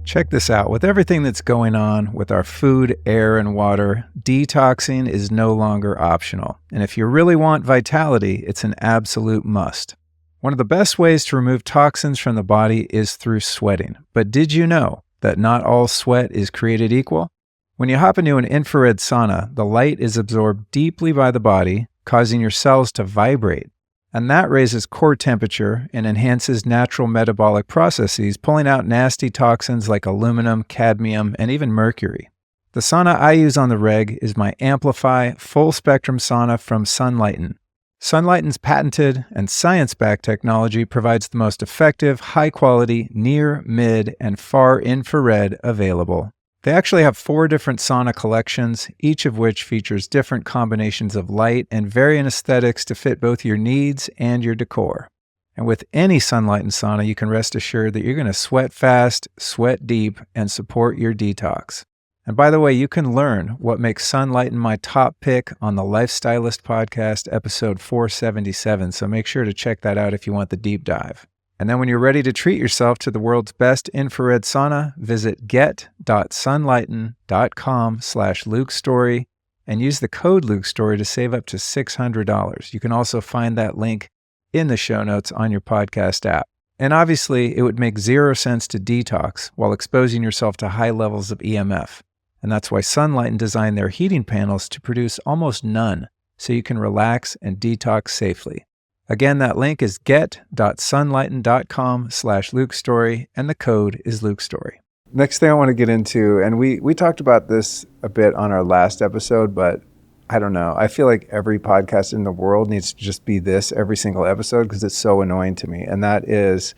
[SPEAKER 1] Check this out. With everything that's going on with our food, air, and water, detoxing is no longer optional. And if you really want vitality, it's an absolute must. One of the best ways to remove toxins from the body is through sweating. But did you know that not all sweat is created equal? When you hop into an infrared sauna, the light is absorbed deeply by the body, causing your cells to vibrate. And that raises core temperature and enhances natural metabolic processes, pulling out nasty toxins like aluminum, cadmium, and even mercury. The sauna I use on the reg is my Amplify full spectrum sauna from Sunlighten. Sunlighten's patented and science-backed technology provides the most effective, high-quality, near, mid, and far infrared available. They actually have 4 different sauna collections, each of which features different combinations of light and varying aesthetics to fit both your needs and your decor. And with any Sunlighten sauna, you can rest assured that you're going to sweat fast, sweat deep, and support your detox. And by the way, you can learn what makes Sunlighten my top pick on the Lifestylist podcast, episode 477, so make sure to check that out if you want the deep dive. And then when you're ready to treat yourself to the world's best infrared sauna, visit get.sunlighten.com/Luke Storey and use the code Luke Storey to save up to $600. You can also find that link in the show notes on your podcast app. And obviously, it would make 0 sense to detox while exposing yourself to high levels of EMF. And that's why Sunlighten designed their heating panels to produce almost none, so you can relax and detox safely. Again, that link is get.sunlighten.com/Luke Storey, and the code is Luke Storey. Next thing I want to get into, and we talked about this a bit on our last episode, but I don't know. I feel like every podcast in the world needs to just be this every single episode because it's so annoying to me. And that is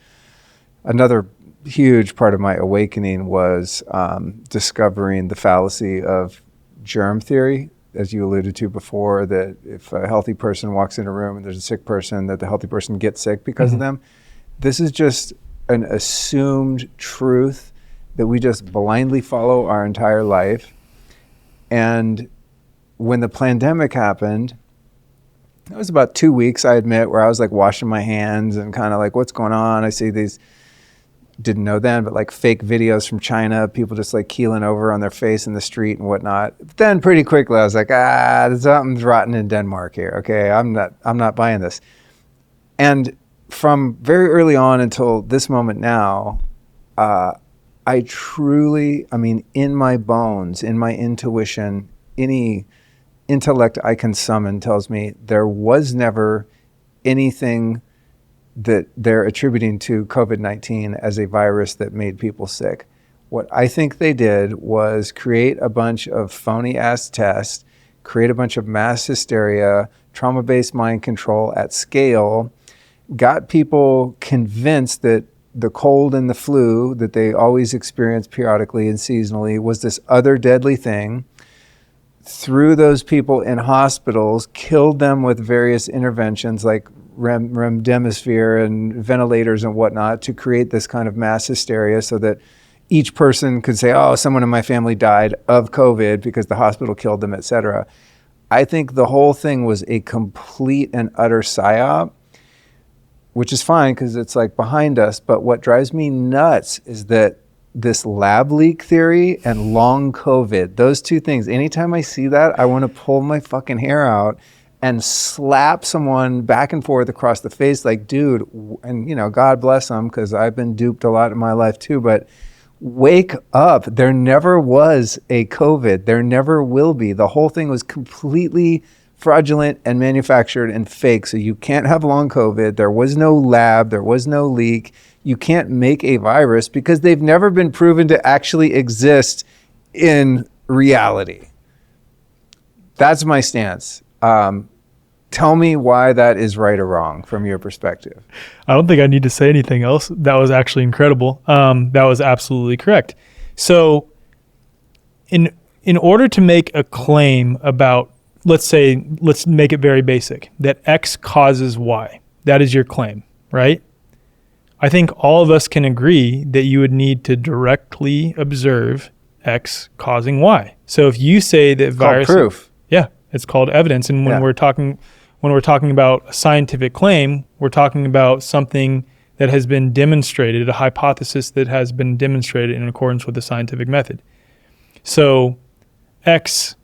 [SPEAKER 1] another huge part of my awakening was discovering the fallacy of germ theory. As you alluded to before, that if a healthy person walks in a room and there's a sick person, that the healthy person gets sick because of them. This is just an assumed truth that we just blindly follow our entire life. And when the pandemic happened, it was about 2 weeks, I admit, where I was like washing my hands and kind of like, what's going on? I see these, didn't know then, but like fake videos from China, people just like keeling over on their face in the street and whatnot. But then pretty quickly I was like, something's rotten in Denmark here. Okay, I'm not buying this. And from very early on until this moment now, I truly, in my bones, in my intuition, any intellect I can summon tells me there was never anything that they're attributing to COVID-19 as a virus that made people sick. What I think they did was create a bunch of phony-ass tests, create a bunch of mass hysteria, trauma-based mind control at scale, got people convinced that the cold and the flu that they always experience periodically and seasonally was this other deadly thing, threw those people in hospitals, killed them with various interventions like remdesivir and ventilators and whatnot to create this kind of mass hysteria so that each person could say, oh, someone in my family died of COVID because the hospital killed them, et cetera. I think the whole thing was a complete and utter psyop, which is fine because it's like behind us. But what drives me nuts is that this lab leak theory and long COVID, those two things, anytime I see that, I want to pull my fucking hair out and slap someone back and forth across the face like, dude, and God bless them because I've been duped a lot in my life too, but wake up. There never was a COVID. There never will be. The whole thing was completely fraudulent and manufactured and fake. So you can't have long COVID. There was no lab. There was no leak. You can't make a virus because they've never been proven to actually exist in reality. That's my stance. Tell me why that is right or wrong from your perspective.
[SPEAKER 2] I don't think I need to say anything else. That was actually incredible. That was absolutely correct. So in order to make a claim about, let's make it very basic, that X causes Y. That is your claim, right? I think all of us can agree that you would need to directly observe X causing Y. So if you say that virus,
[SPEAKER 1] called proof.
[SPEAKER 2] Yeah, it's called evidence. And when we're talking about a scientific claim, we're talking about something that has been demonstrated, a hypothesis that has been demonstrated in accordance with the scientific method. So X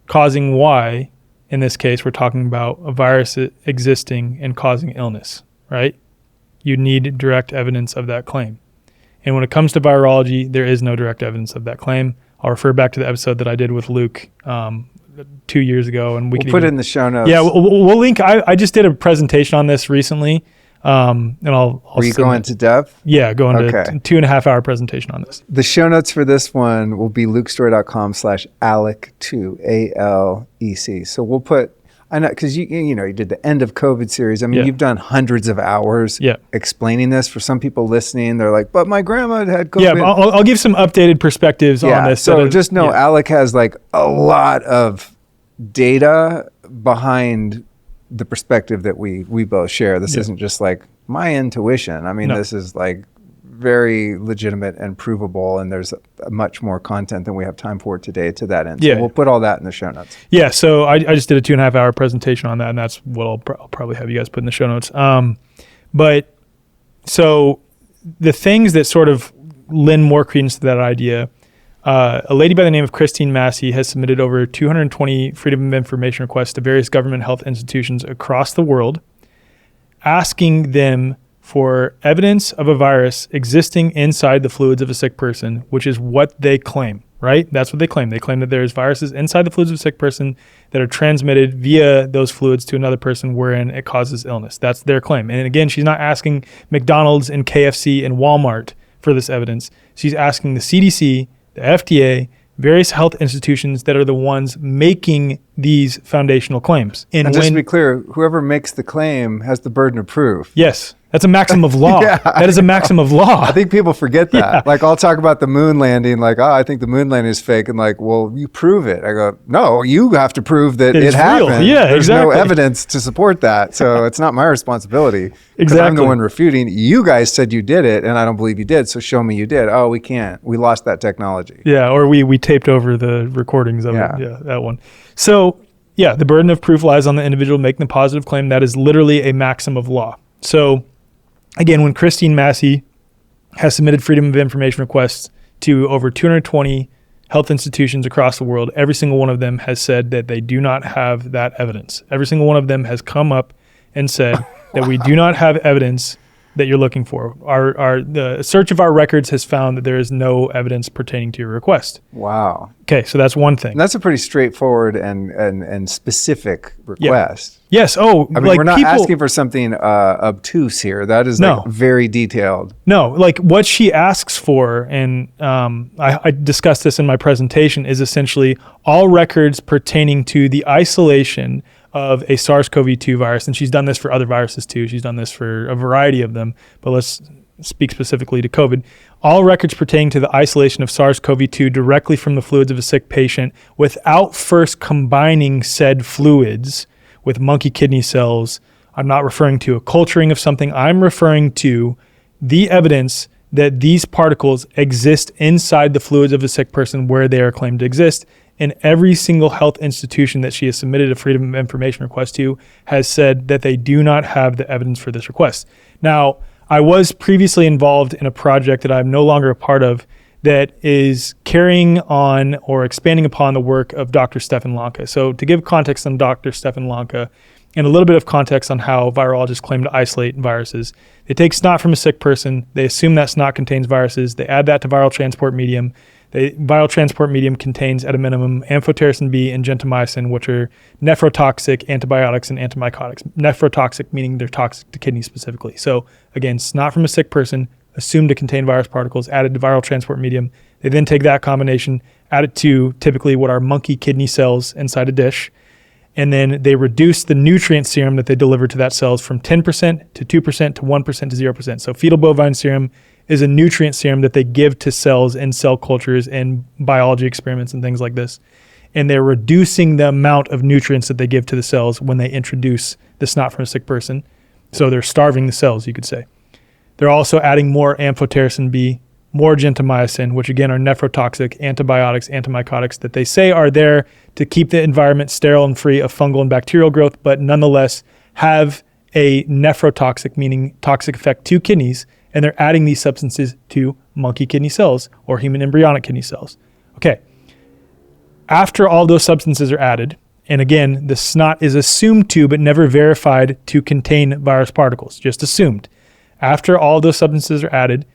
[SPEAKER 2] causing Y, in this case, we're talking about a virus existing and causing illness, right? You need direct evidence of that claim. And when it comes to virology, there is no direct evidence of that claim. I'll refer back to the episode that I did with Luke 2 years ago, and we'll
[SPEAKER 1] put it in the show notes.
[SPEAKER 2] Yeah, we'll link. I just did a presentation on this recently, and I'll
[SPEAKER 1] Were you going to depth?
[SPEAKER 2] Yeah, going to 2.5 hour presentation on this.
[SPEAKER 1] The show notes for this one will be lukestorey.com/Alec2, ALEC. So we'll put, I know, because you know, you did the end of COVID series. I mean, you've done hundreds of hours explaining this. For some people listening, they're like, but my grandma had COVID.
[SPEAKER 2] Yeah, I'll give some updated perspectives on this.
[SPEAKER 1] So just know Alec has like a lot of data behind the perspective that we both share. This isn't just like my intuition. I mean, this is like very legitimate and provable, and there's much more content than we have time for today to that end. So we'll put all that in the show notes. Yeah,
[SPEAKER 2] so I just did a 2.5 hour presentation on that, and that's what I'll probably have you guys put in the show notes. But so the things that sort of lend more credence to that idea, a lady by the name of Christine Massey has submitted over 220 Freedom of Information requests to various government health institutions across the world, asking them for evidence of a virus existing inside the fluids of a sick person, which is what they claim, right? That's what they claim. They claim that there's viruses inside the fluids of a sick person that are transmitted via those fluids to another person wherein it causes illness. That's their claim. And again, she's not asking McDonald's and KFC and Walmart for this evidence. She's asking the CDC, the FDA, various health institutions that are the ones making these foundational claims.
[SPEAKER 1] And just to be clear, whoever makes the claim has the burden of proof.
[SPEAKER 2] Yes. That's a maxim of law. That is a maxim of law.
[SPEAKER 1] I think people forget that. Like, I'll talk about the moon landing, like, I think the moon landing is fake. And like, well, you prove it. I go, no, you have to prove that it happened.
[SPEAKER 2] Yeah,
[SPEAKER 1] There's no evidence to support that. So it's not my responsibility. Exactly. I'm the one refuting. You guys said you did it, and I don't believe you did. So show me you did. Oh, we can't. We lost that technology.
[SPEAKER 2] Yeah, or we taped over the recordings of it. Yeah, that one. So yeah, the burden of proof lies on the individual making the positive claim. That is literally a maxim of law. So again, when Christine Massey has submitted Freedom of Information requests to over 220 health institutions across the world, every single one of them has said that they do not have that evidence. Every single one of them has come up and said that we do not have evidence that you're looking for. The search of our records has found that there is no evidence pertaining to your request.
[SPEAKER 1] Wow.
[SPEAKER 2] Okay, so that's one thing.
[SPEAKER 1] And that's a pretty straightforward and specific request.
[SPEAKER 2] Yeah. Yes. Oh,
[SPEAKER 1] I mean, like, we're not asking for something obtuse here. That is like very detailed.
[SPEAKER 2] No, like what she asks for, and I discussed this in my presentation, is essentially all records pertaining to the isolation of a SARS-CoV-2 virus. And she's done this for other viruses too. She's done this for a variety of them, but let's speak specifically to COVID. All records pertaining to the isolation of SARS-CoV-2 directly from the fluids of a sick patient without first combining said fluids with monkey kidney cells. I'm not referring to a culturing of something. I'm referring to the evidence that these particles exist inside the fluids of a sick person where they are claimed to exist. And every single health institution that she has submitted a Freedom of Information request to has said that they do not have the evidence for this request. Now, I was previously involved in a project that I'm no longer a part of that is carrying on or expanding upon the work of Dr. Stefan Lanka. So to give context on Dr. Stefan Lanka and a little bit of context on how virologists claim to isolate viruses, they take snot from a sick person, they assume that snot contains viruses, they add that to viral transport medium. The viral transport medium contains, at a minimum, amphotericin B and gentamicin, which are nephrotoxic antibiotics and antimycotics. Nephrotoxic meaning they're toxic to kidneys specifically. So again, snot from a sick person, assumed to contain virus particles, added to viral transport medium. They then take that combination, add it to typically what are monkey kidney cells inside a dish, and then they reduce the nutrient serum that they deliver to that cells from 10% to 2% to 1% to 0%. So fetal bovine serum is a nutrient serum that they give to cells in cell cultures and biology experiments and things like this. And they're reducing the amount of nutrients that they give to the cells when they introduce the snot from a sick person. So they're starving the cells, you could say. They're also adding more amphotericin B, more gentamicin, which again are nephrotoxic antibiotics, antimycotics that they say are there to keep the environment sterile and free of fungal and bacterial growth, but nonetheless have a nephrotoxic, meaning toxic effect to kidneys, and they're adding these substances to monkey kidney cells or human embryonic kidney cells. Okay. After all those substances are added, and again, the snot is assumed to, but never verified to contain virus particles, just assumed. After all those substances are added,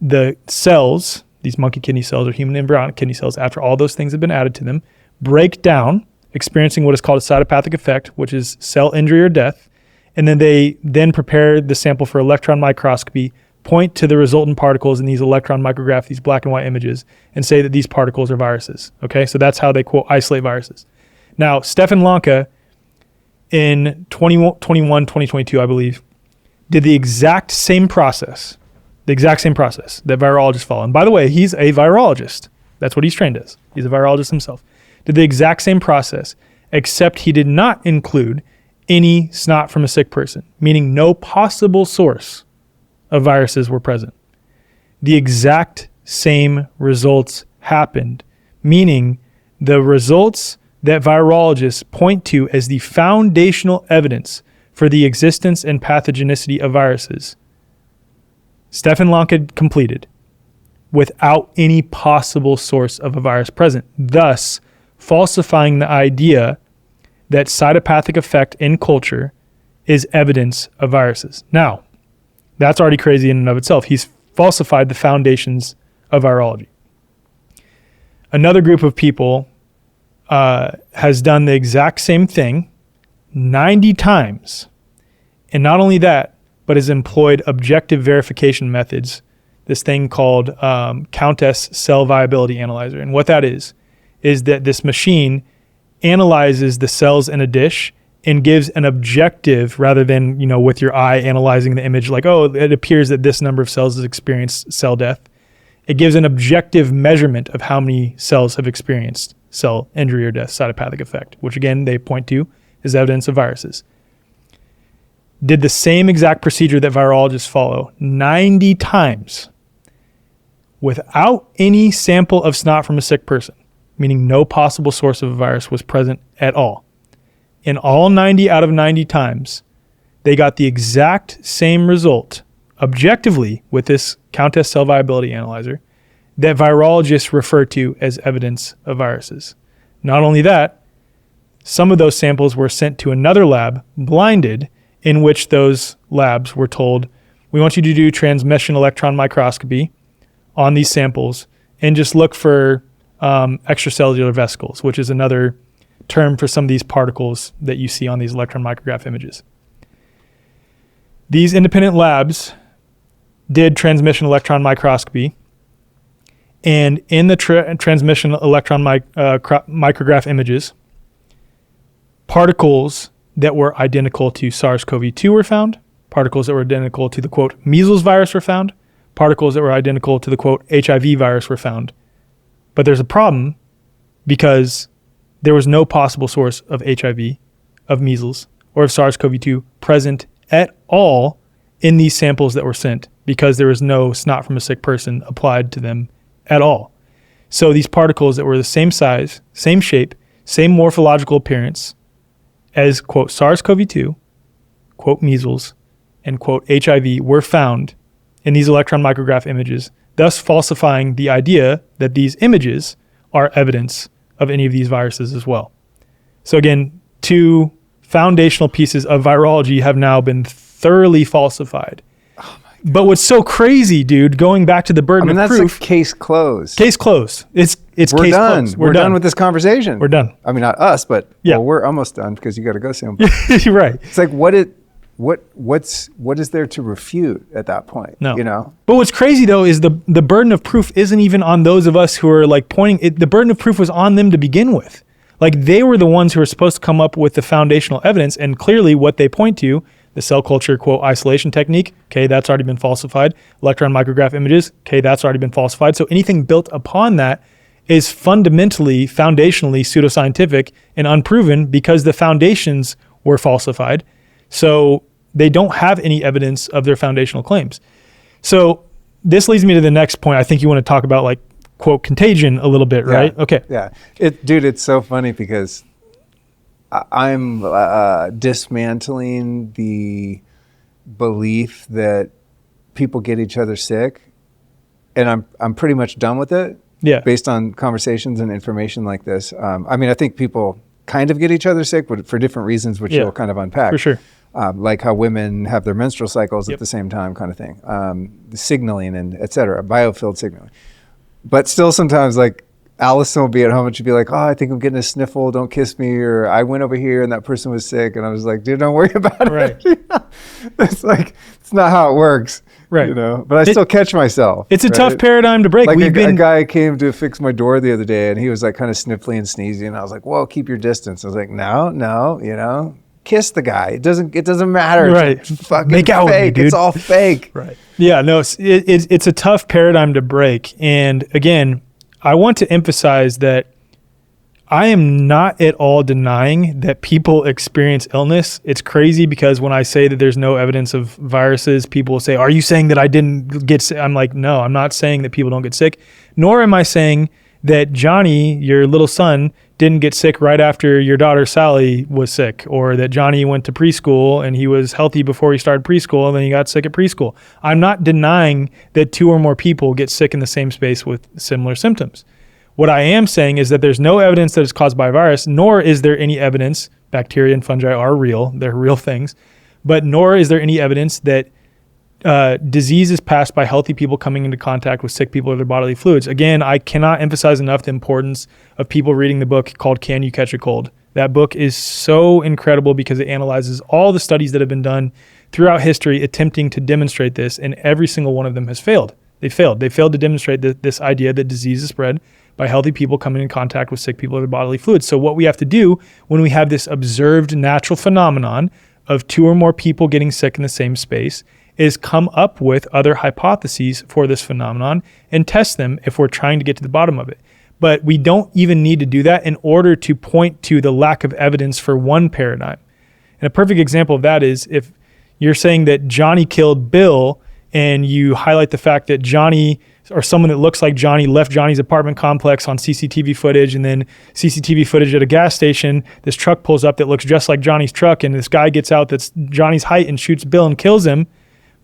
[SPEAKER 2] the cells, these monkey kidney cells or human embryonic kidney cells, after all those things have been added to them, break down, experiencing what is called a cytopathic effect, which is cell injury or death. And then they then prepare the sample for electron microscopy, point to the resultant particles in these electron micrographs, these black and white images, and say that these particles are viruses. Okay, so that's how they, quote, isolate viruses. Now, Stefan Lanka in 2022, I believe, did the exact same process that virologists follow. And by the way, he's a virologist. That's what he's trained as. He's a virologist himself. Did the exact same process, except he did not include any snot from a sick person, meaning no possible source of viruses were present. The exact same results happened, meaning the results that virologists point to as the foundational evidence for the existence and pathogenicity of viruses, Stefan Lanka completed without any possible source of a virus present, thus falsifying the idea that cytopathic effect in culture is evidence of viruses. Now, that's already crazy in and of itself. He's falsified the foundations of virology. Another group of people has done the exact same thing 90 times. And not only that, but has employed objective verification methods, this thing called Countess Cell Viability Analyzer. And what that is that this machine analyzes the cells in a dish and gives an objective rather than, with your eye analyzing the image like, oh, it appears that this number of cells has experienced cell death. It gives an objective measurement of how many cells have experienced cell injury or death, cytopathic effect, which again, they point to as evidence of viruses. Did the same exact procedure that virologists follow 90 times without any sample of snot from a sick person, meaning no possible source of a virus was present at all. In all 90 out of 90 times, they got the exact same result objectively with this Countess Cell Viability Analyzer that virologists refer to as evidence of viruses. Not only that, some of those samples were sent to another lab, blinded, in which those labs were told, we want you to do transmission electron microscopy on these samples and just look for extracellular vesicles, which is another term for some of these particles that you see on these electron micrograph images. These independent labs did transmission electron microscopy, and in the transmission electron micrograph images, particles that were identical to SARS-CoV-2 were found, particles that were identical to the, quote, measles virus were found, particles that were identical to the, quote, HIV virus were found. But there's a problem because there was no possible source of HIV, of measles, or of SARS-CoV-2 present at all in these samples that were sent because there was no snot from a sick person applied to them at all. So these particles that were the same size, same shape, same morphological appearance as, quote, SARS-CoV-2, quote, measles, and, quote, HIV were found in these electron micrograph images, thus falsifying the idea that these images are evidence of any of these viruses as well. So again, two foundational pieces of virology have now been thoroughly falsified. But what's so crazy, dude, going back to the burden of
[SPEAKER 1] that's
[SPEAKER 2] proof.
[SPEAKER 1] Like case closed.
[SPEAKER 2] Case closed. It's
[SPEAKER 1] We're
[SPEAKER 2] case
[SPEAKER 1] done.
[SPEAKER 2] closed.
[SPEAKER 1] We're done with this conversation.
[SPEAKER 2] We're done.
[SPEAKER 1] I mean, not us, but
[SPEAKER 2] Yeah.
[SPEAKER 1] well, we're almost done because you got to go soon.
[SPEAKER 2] You're right.
[SPEAKER 1] It's like, what is there to refute at that point?
[SPEAKER 2] No.
[SPEAKER 1] You know?
[SPEAKER 2] But what's crazy though is the burden of proof isn't even on those of us who are like pointing it. The burden of proof was on them to begin with. Like they were the ones who were supposed to come up with the foundational evidence, and clearly what they point to, the cell culture quote isolation technique, okay, that's already been falsified. Electron micrograph images, okay, that's already been falsified. So anything built upon that is foundationally pseudoscientific and unproven because the foundations were falsified. So they don't have any evidence of their foundational claims. So this leads me to the next point. I think you want to talk about like quote contagion a little bit, right? Okay.
[SPEAKER 1] Yeah. Dude, it's so funny because I'm dismantling the belief that people get each other sick, and I'm pretty much done with it.
[SPEAKER 2] Yeah.
[SPEAKER 1] Based on conversations and information like this. I mean, I think people kind of get each other sick, but for different reasons, which you'll kind of unpack.
[SPEAKER 2] For sure.
[SPEAKER 1] Like how women have their menstrual cycles at the same time, kind of thing. The signaling and et cetera, biofield signaling. But still sometimes like Allison will be at home and she'll be like, oh, I think I'm getting a sniffle, don't kiss me. Or I went over here and that person was sick. And I was like, dude, don't worry about it.
[SPEAKER 2] Right.
[SPEAKER 1] It's like, it's not how it works.
[SPEAKER 2] Right.
[SPEAKER 1] You know, but I still catch myself.
[SPEAKER 2] It's a tough paradigm to break.
[SPEAKER 1] Like a guy came to fix my door the other day and he was like kind of sniffly and sneezy. And I was like, well, keep your distance. I was like, no, you know, kiss the guy. It doesn't matter.
[SPEAKER 2] Right.
[SPEAKER 1] It's fucking
[SPEAKER 2] Make out
[SPEAKER 1] fake.
[SPEAKER 2] with me, dude.
[SPEAKER 1] It's all fake.
[SPEAKER 2] Right. Yeah, no, it's a tough paradigm to break. And again, I want to emphasize that I am not at all denying that people experience illness. It's crazy because when I say that there's no evidence of viruses, people will say, are you saying that I didn't get sick? I'm like, no, I'm not saying that people don't get sick, nor am I saying that Johnny, your little son, didn't get sick right after your daughter Sally was sick, or that Johnny went to preschool and he was healthy before he started preschool and then he got sick at preschool. I'm not denying that 2 or more people get sick in the same space with similar symptoms. What I am saying is that there's no evidence that it's caused by a virus, nor is there any evidence, bacteria and fungi are real, they're real things, but nor is there any evidence that disease is passed by healthy people coming into contact with sick people or their bodily fluids. Again, I cannot emphasize enough the importance of people reading the book called Can You Catch a Cold? That book is so incredible because it analyzes all the studies that have been done throughout history attempting to demonstrate this, and every single one of them has failed. They failed to demonstrate this idea that disease is spread by healthy people coming in contact with sick people or their bodily fluids. So what we have to do when we have this observed natural phenomenon of 2 or more people getting sick in the same space is come up with other hypotheses for this phenomenon and test them if we're trying to get to the bottom of it. But we don't even need to do that in order to point to the lack of evidence for one paradigm. And a perfect example of that is if you're saying that Johnny killed Bill and you highlight the fact that Johnny or someone that looks like Johnny left Johnny's apartment complex on CCTV footage, and then CCTV footage at a gas station, this truck pulls up that looks just like Johnny's truck, and this guy gets out that's Johnny's height and shoots Bill and kills him.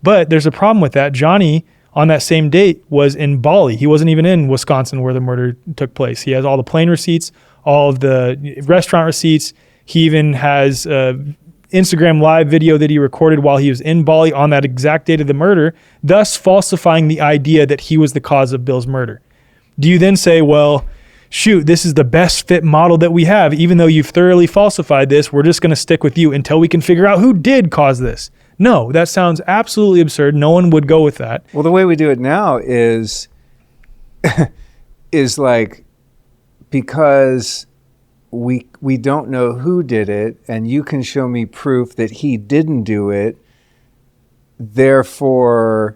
[SPEAKER 2] But there's a problem with that. Johnny, on that same date, was in Bali. He wasn't even in Wisconsin where the murder took place. He has all the plane receipts, all of the restaurant receipts. He even has Instagram live video that he recorded while he was in Bali on that exact date of the murder, thus falsifying the idea that he was the cause of Bill's murder. Do you then say, well, shoot, this is the best fit model that we have. Even though you've thoroughly falsified this, we're just going to stick with you until we can figure out who did cause this? No, that sounds absolutely absurd. No one would go with that.
[SPEAKER 1] Well, the way we do it now is like, because we don't know who did it, and you can show me proof that he didn't do it, therefore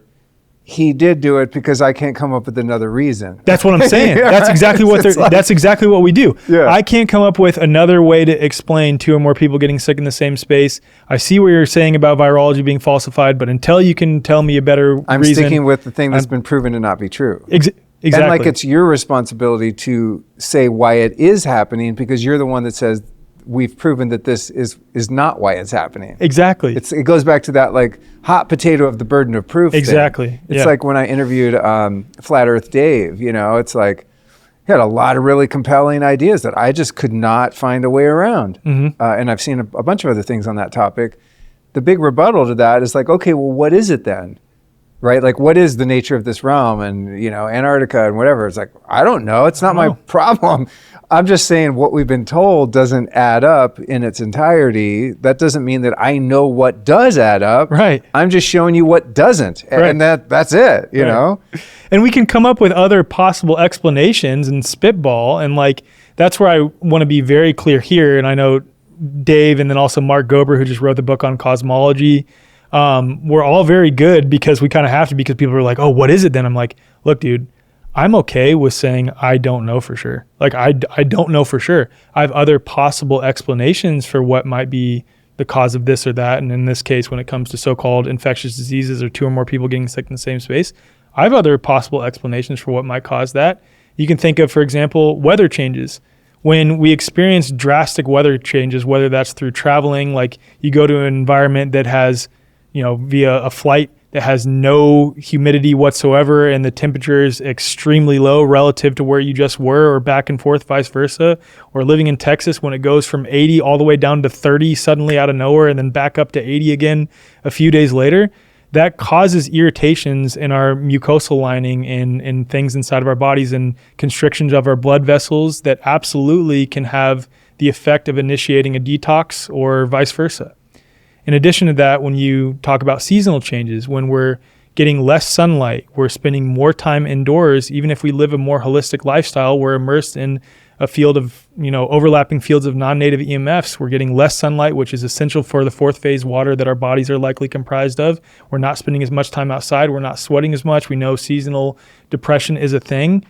[SPEAKER 1] he did do it because I can't come up with another reason.
[SPEAKER 2] That's what I'm saying. That's exactly what that's exactly what we do.
[SPEAKER 1] Yeah.
[SPEAKER 2] I can't come up with another way to explain 2 or more people getting sick in the same space. I see what you're saying about virology being falsified, but until you can tell me a better reason.
[SPEAKER 1] I'm sticking with the thing that's been proven to not be true.
[SPEAKER 2] Exactly.
[SPEAKER 1] And like it's your responsibility to say why it is happening, because you're the one that says we've proven that this is not why it's happening.
[SPEAKER 2] Exactly.
[SPEAKER 1] It goes back to that like hot potato of the burden of proof
[SPEAKER 2] Exactly.
[SPEAKER 1] thing. It's like when I interviewed Flat Earth Dave, you know, it's like he had a lot of really compelling ideas that I just could not find a way around.
[SPEAKER 2] Mm-hmm.
[SPEAKER 1] And I've seen a bunch of other things on that topic. The big rebuttal to that is like, okay, well, what is it then? Right? Like, what is the nature of this realm and, you know, Antarctica and whatever? It's like, I don't know. It's not my problem. I'm just saying what we've been told doesn't add up in its entirety. That doesn't mean that I know what does add up.
[SPEAKER 2] Right.
[SPEAKER 1] I'm just showing you what doesn't.
[SPEAKER 2] Right.
[SPEAKER 1] And that's it, you know?
[SPEAKER 2] And we can come up with other possible explanations and spitball. And like, that's where I want to be very clear here. And I know Dave and then also Mark Gober, who just wrote the book on cosmology, we're all very good because we kind of have to, because people are like, oh, what is it then? I'm like, look, dude, I'm okay with saying I don't know for sure. Like I don't know for sure. I have other possible explanations for what might be the cause of this or that. And in this case, when it comes to so-called infectious diseases or two or more people getting sick in the same space, I have other possible explanations for what might cause that. You can think of, for example, weather changes. When we experience drastic weather changes, whether that's through traveling, like you go to an environment that has, via a flight that has no humidity whatsoever and the temperature is extremely low relative to where you just were, or back and forth, vice versa, or living in Texas when it goes from 80 all the way down to 30 suddenly out of nowhere and then back up to 80 again a few days later, that causes irritations in our mucosal lining and things inside of our bodies and constrictions of our blood vessels that absolutely can have the effect of initiating a detox or vice versa. In addition to that, when you talk about seasonal changes, when we're getting less sunlight, we're spending more time indoors. Even if we live a more holistic lifestyle, we're immersed in a field of, overlapping fields of non-native EMFs. We're getting less sunlight, which is essential for the fourth phase water that our bodies are likely comprised of. We're not spending as much time outside. We're not sweating as much. We know seasonal depression is a thing,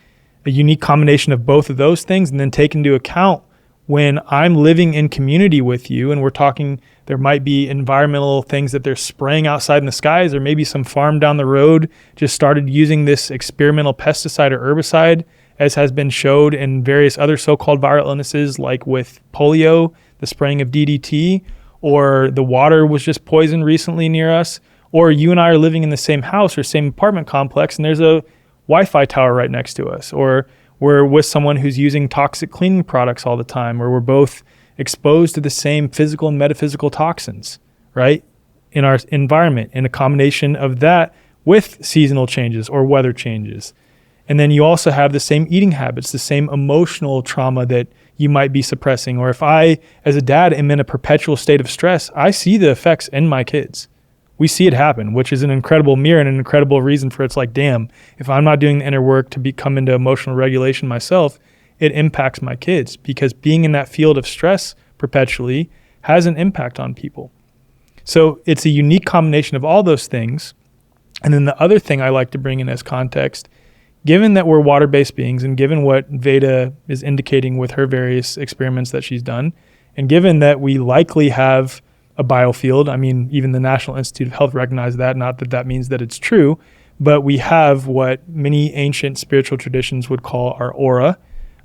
[SPEAKER 2] a unique combination of both of those things. And then take into account when I'm living in community with you and we're talking, there might be environmental things that they're spraying outside in the skies, or maybe some farm down the road just started using this experimental pesticide or herbicide, as has been showed in various other so-called viral illnesses, like with polio, the spraying of DDT, or the water was just poisoned recently near us, or you and I are living in the same house or same apartment complex and there's a Wi-Fi tower right next to us, or we're with someone who's using toxic cleaning products all the time, or we're both exposed to the same physical and metaphysical toxins, right, in our environment, and a combination of that with seasonal changes or weather changes. And then you also have the same eating habits, the same emotional trauma that you might be suppressing. Or if I, as a dad, am in a perpetual state of stress, I see the effects in my kids. We see it happen, which is an incredible mirror and an incredible reason for it's like, damn, if I'm not doing the inner work to come into emotional regulation myself, it impacts my kids, because being in that field of stress perpetually has an impact on people. So it's a unique combination of all those things. And then the other thing I like to bring in as context, given that we're water-based beings and given what Veda is indicating with her various experiments that she's done, and given that we likely have a biofield, I mean, even the National Institute of Health recognized that, not that that means that it's true, but we have what many ancient spiritual traditions would call our aura,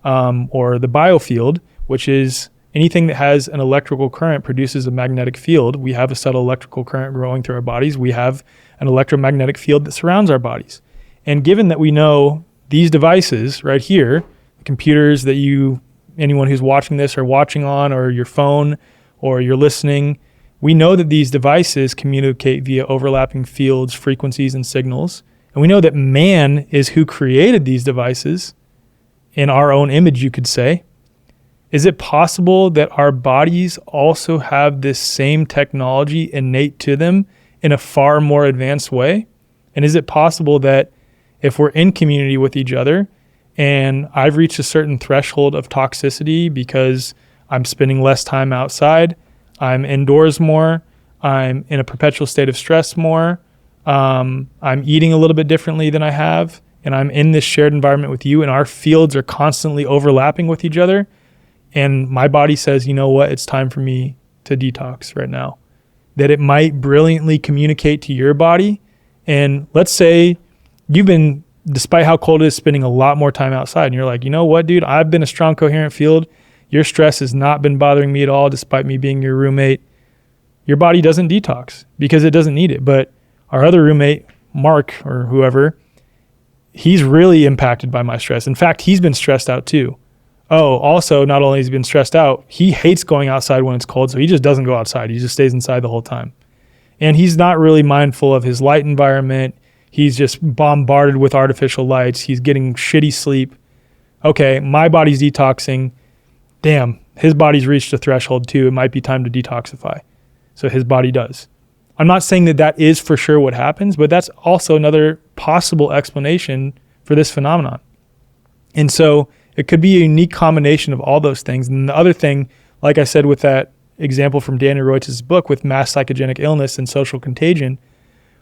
[SPEAKER 2] or the biofield, which is anything that has an electrical current produces a magnetic field. We have a subtle electrical current growing through our bodies. We have an electromagnetic field that surrounds our bodies. And given that we know these devices right here, the computers that anyone who's watching this or watching on, or your phone, or you're listening, we know that these devices communicate via overlapping fields, frequencies, and signals. And we know that man is who created these devices in our own image, you could say. Is it possible that our bodies also have this same technology innate to them in a far more advanced way? And is it possible that if we're in community with each other and I've reached a certain threshold of toxicity because I'm spending less time outside, I'm indoors more, I'm in a perpetual state of stress more, I'm eating a little bit differently than I have, and I'm in this shared environment with you and our fields are constantly overlapping with each other, and my body says, you know what, it's time for me to detox right now, that it might brilliantly communicate to your body. And let's say you've been, despite how cold it is, spending a lot more time outside, and you're like, you know what, dude, I've been a strong, coherent field. Your stress has not been bothering me at all, despite me being your roommate. Your body doesn't detox because it doesn't need it. But our other roommate, Mark, or whoever, he's really impacted by my stress. In fact, he's been stressed out too. Oh, also, not only has he been stressed out, he hates going outside when it's cold, so he just doesn't go outside. He just stays inside the whole time. And he's not really mindful of his light environment. He's just bombarded with artificial lights. He's getting shitty sleep. Okay, my body's detoxing. damn, his body's reached a threshold too. It might be time to detoxify. So his body does. I'm not saying that that is for sure what happens, but that's also another possible explanation for this phenomenon. And so it could be a unique combination of all those things. And the other thing, like I said with that example from Daniel Reutz's book with mass psychogenic illness and social contagion,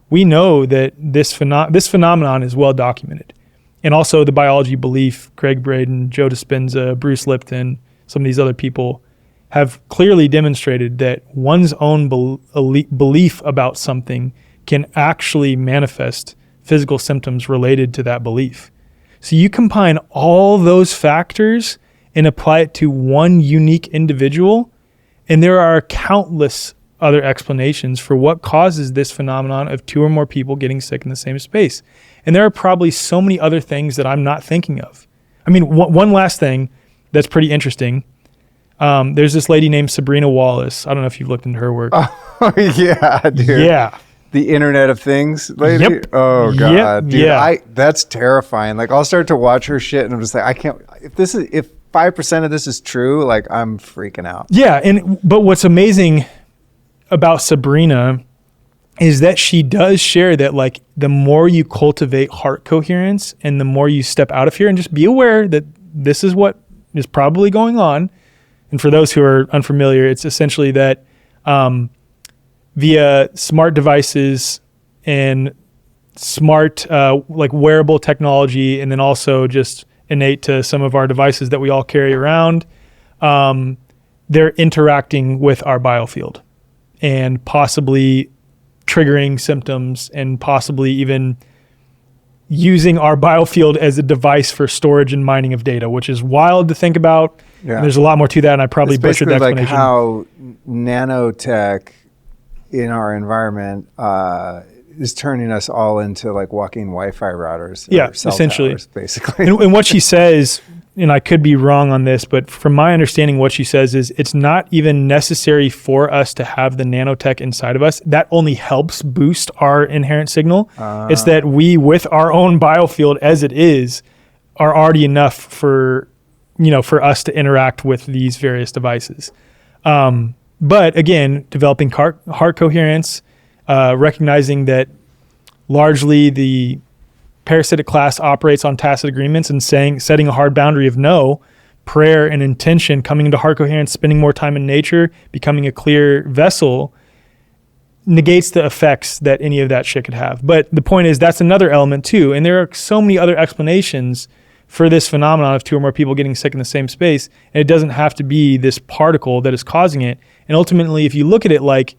[SPEAKER 2] we know that this phenomenon is well documented. And also the biology belief, Craig Braden, Joe Dispenza, Bruce Lipton, some of these other people have clearly demonstrated that one's own belief about something can actually manifest physical symptoms related to that belief. So you combine all those factors and apply it to one unique individual, and there are countless other explanations for what causes this phenomenon of two or more people getting sick in the same space. And there are probably so many other things that I'm not thinking of. I mean, one last thing that's pretty interesting. There's this lady named Sabrina Wallace. I don't know if you've looked into her work.
[SPEAKER 1] Oh, yeah, dude.
[SPEAKER 2] Yeah.
[SPEAKER 1] The Internet of Things lady?
[SPEAKER 2] Yep.
[SPEAKER 1] Oh, God.
[SPEAKER 2] Yep.
[SPEAKER 1] Dude,
[SPEAKER 2] Yeah.
[SPEAKER 1] that's terrifying. Like, I'll start to watch her shit, and I'm just like, I can't. If 5% of this is true, like, I'm freaking out.
[SPEAKER 2] Yeah. But what's amazing about Sabrina is that she does share that, like, the more you cultivate heart coherence and the more you step out of here, and just be aware that this is what is probably going on. And for those who are unfamiliar, it's essentially that via smart devices and smart like wearable technology, and then also just innate to some of our devices that we all carry around, they're interacting with our biofield and possibly triggering symptoms and possibly even using our biofield as a device for storage and mining of data, which is wild to think about. Yeah. And there's a lot more to that, and I probably butchered the explanation.
[SPEAKER 1] Like how nanotech in our environment is turning us all into like walking Wi-Fi routers.
[SPEAKER 2] Yeah,
[SPEAKER 1] cell
[SPEAKER 2] essentially.
[SPEAKER 1] Towers, basically.
[SPEAKER 2] And what she says, and I could be wrong on this, but from my understanding, what she says is it's not even necessary for us to have the nanotech inside of us. That only helps boost our inherent signal. It's that we, with our own biofield as it is, are already enough for us to interact with these various devices. But again, developing heart coherence, recognizing that largely the parasitic class operates on tacit agreements and setting a hard boundary of no, prayer and intention, coming into heart coherence, spending more time in nature, becoming a clear vessel, negates the effects that any of that shit could have. But the point is, that's another element too. And there are so many other explanations for this phenomenon of two or more people getting sick in the same space. And it doesn't have to be this particle that is causing it. And ultimately, if you look at it like,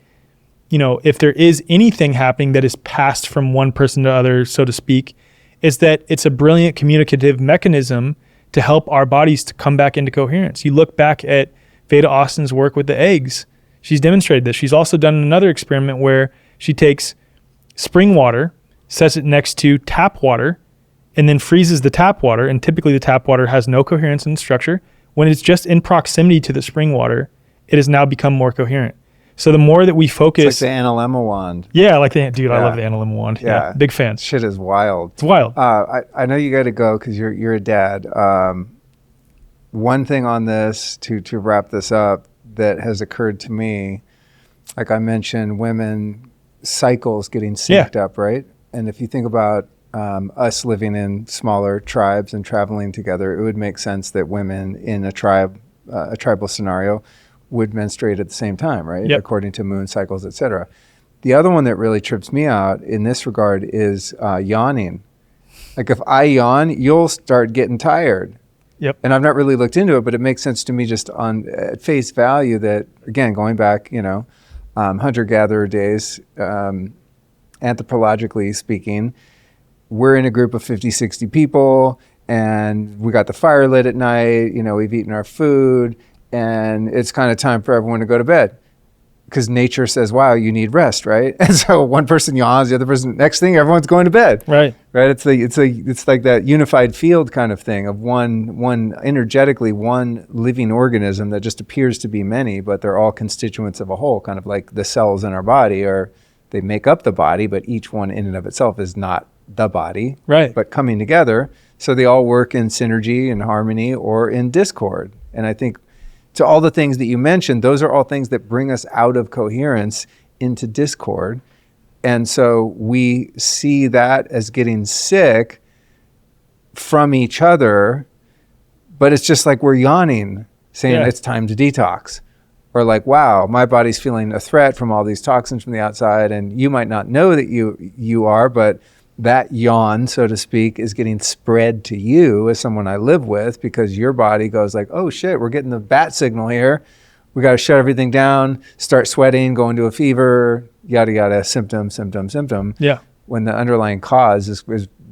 [SPEAKER 2] if there is anything happening that is passed from one person to other, so to speak, is that it's a brilliant communicative mechanism to help our bodies to come back into coherence. You look back at Veda Austin's work with the eggs. She's demonstrated this. She's also done another experiment where she takes spring water, sets it next to tap water, and then freezes the tap water. And typically the tap water has no coherence in structure. When it's just in proximity to the spring water, it has now become more coherent. So the more that we focus...
[SPEAKER 1] It's like the analemma wand.
[SPEAKER 2] Yeah, I love the analemma wand. Yeah. Big fan.
[SPEAKER 1] Shit is wild.
[SPEAKER 2] It's wild.
[SPEAKER 1] I know you got to go because you're a dad. One thing on this, to wrap this up, that has occurred to me, like I mentioned, women cycles getting synced up, right? And if you think about us living in smaller tribes and traveling together, it would make sense that women in a tribal scenario would menstruate at the same time, right?
[SPEAKER 2] Yep.
[SPEAKER 1] According to moon cycles, et cetera. The other one that really trips me out in this regard is yawning. Like if I yawn, you'll start getting tired.
[SPEAKER 2] Yep.
[SPEAKER 1] And I've not really looked into it, but it makes sense to me just at face value that, again, going back, hunter-gatherer days, anthropologically speaking, we're in a group of 50, 60 people, and we got the fire lit at night, we've eaten our food, and it's kind of time for everyone to go to bed because nature says, wow, you need rest, right? And so one person yawns, the other person, next thing, everyone's going to bed. Right. It's like that unified field kind of thing of one energetically one living organism that just appears to be many, but they're all constituents of a whole, kind of like the cells in our body they make up the body, but each one in and of itself is not the body, right? But coming together, so they all work in synergy and harmony or in discord. And I think to all the things that you mentioned, those are all things that bring us out of coherence into discord. And so we see that as getting sick from each other, but it's just like we're yawning, saying it's time to detox. Or like, wow, my body's feeling a threat from all these toxins from the outside, and you might not know that you are, but that yawn, so to speak, is getting spread to you as someone I live with, because your body goes like, oh shit, we're getting the bat signal here. We got to shut everything down, start sweating, go into a fever, yada, yada, symptom.
[SPEAKER 2] Yeah.
[SPEAKER 1] When the underlying cause is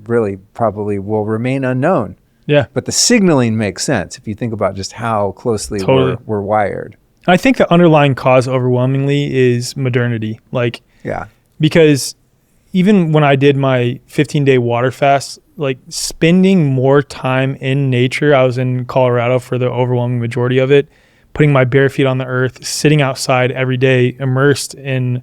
[SPEAKER 1] really probably will remain unknown.
[SPEAKER 2] Yeah.
[SPEAKER 1] But the signaling makes sense if you think about just how closely we're wired.
[SPEAKER 2] I think the underlying cause overwhelmingly is modernity. Like,
[SPEAKER 1] yeah,
[SPEAKER 2] because even when I did my 15-day water fast, like spending more time in nature, I was in Colorado for the overwhelming majority of it, putting my bare feet on the earth, sitting outside every day, immersed in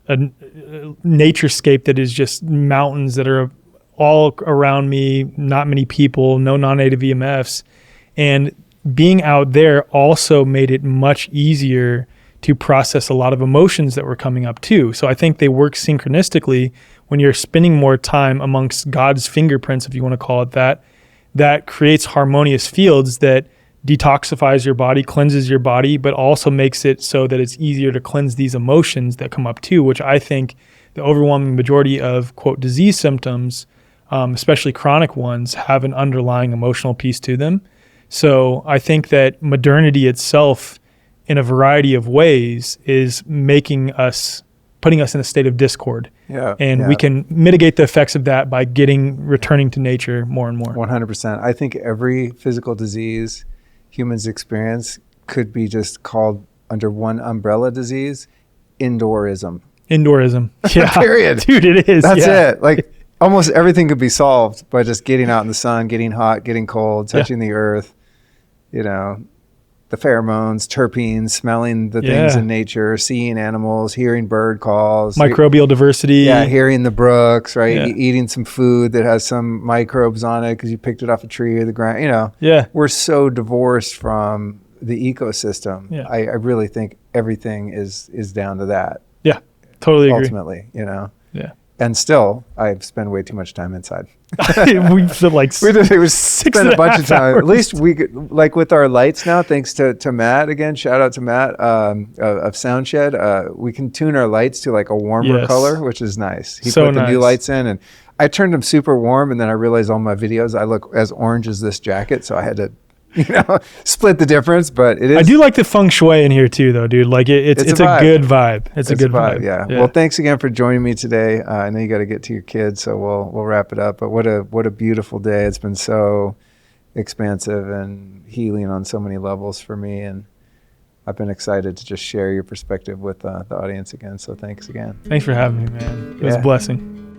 [SPEAKER 2] a naturescape that is just mountains that are all around me, not many people, no non-native EMFs. And being out there also made it much easier to process a lot of emotions that were coming up too. So I think they work synchronistically. When you're spending more time amongst God's fingerprints, if you want to call it that, that creates harmonious fields that detoxifies your body, cleanses your body, but also makes it so that it's easier to cleanse these emotions that come up too, which I think the overwhelming majority of, quote, disease symptoms, especially chronic ones, have an underlying emotional piece to them. So I think that modernity itself, in a variety of ways, is putting us in a state of discord.
[SPEAKER 1] Yeah.
[SPEAKER 2] And we can mitigate the effects of that by returning to nature more and more.
[SPEAKER 1] 100%. I think every physical disease humans experience could be just called under one umbrella disease: indoorism.
[SPEAKER 2] Yeah.
[SPEAKER 1] Period.
[SPEAKER 2] Dude, it is.
[SPEAKER 1] That's it. Like almost everything could be solved by just getting out in the sun, getting hot, getting cold, touching the earth, the pheromones, terpenes, smelling the things in nature, seeing animals, hearing bird calls.
[SPEAKER 2] Microbial diversity.
[SPEAKER 1] Yeah, hearing the brooks, right?
[SPEAKER 2] Yeah.
[SPEAKER 1] Eating some food that has some microbes on it because you picked it off a tree or the ground.
[SPEAKER 2] Yeah.
[SPEAKER 1] We're so divorced from the ecosystem.
[SPEAKER 2] Yeah.
[SPEAKER 1] I really think everything is down to that.
[SPEAKER 2] Yeah, totally agree.
[SPEAKER 1] Ultimately,
[SPEAKER 2] Yeah.
[SPEAKER 1] And still, I spend way too much time inside.
[SPEAKER 2] We spent like
[SPEAKER 1] spend a bunch of time. At least we could, like with our lights now, thanks to Matt again. Shout out to Matt of Soundshed. We can tune our lights to like a warmer color, which is nice. He put the new lights in, and I turned them super warm, and then I realized all my videos I look as orange as this jacket, so I had to split the difference. But it is.
[SPEAKER 2] I do like the feng shui in here too, though, dude. Like it's a good vibe. It's a good vibe.
[SPEAKER 1] Yeah. Well, thanks again for joining me today. I know you got to get to your kids, so we'll wrap it up. But what a beautiful day. It's been so expansive and healing on so many levels for me, and I've been excited to just share your perspective with the audience again. So thanks again.
[SPEAKER 2] Thanks for having me, man. It was a blessing.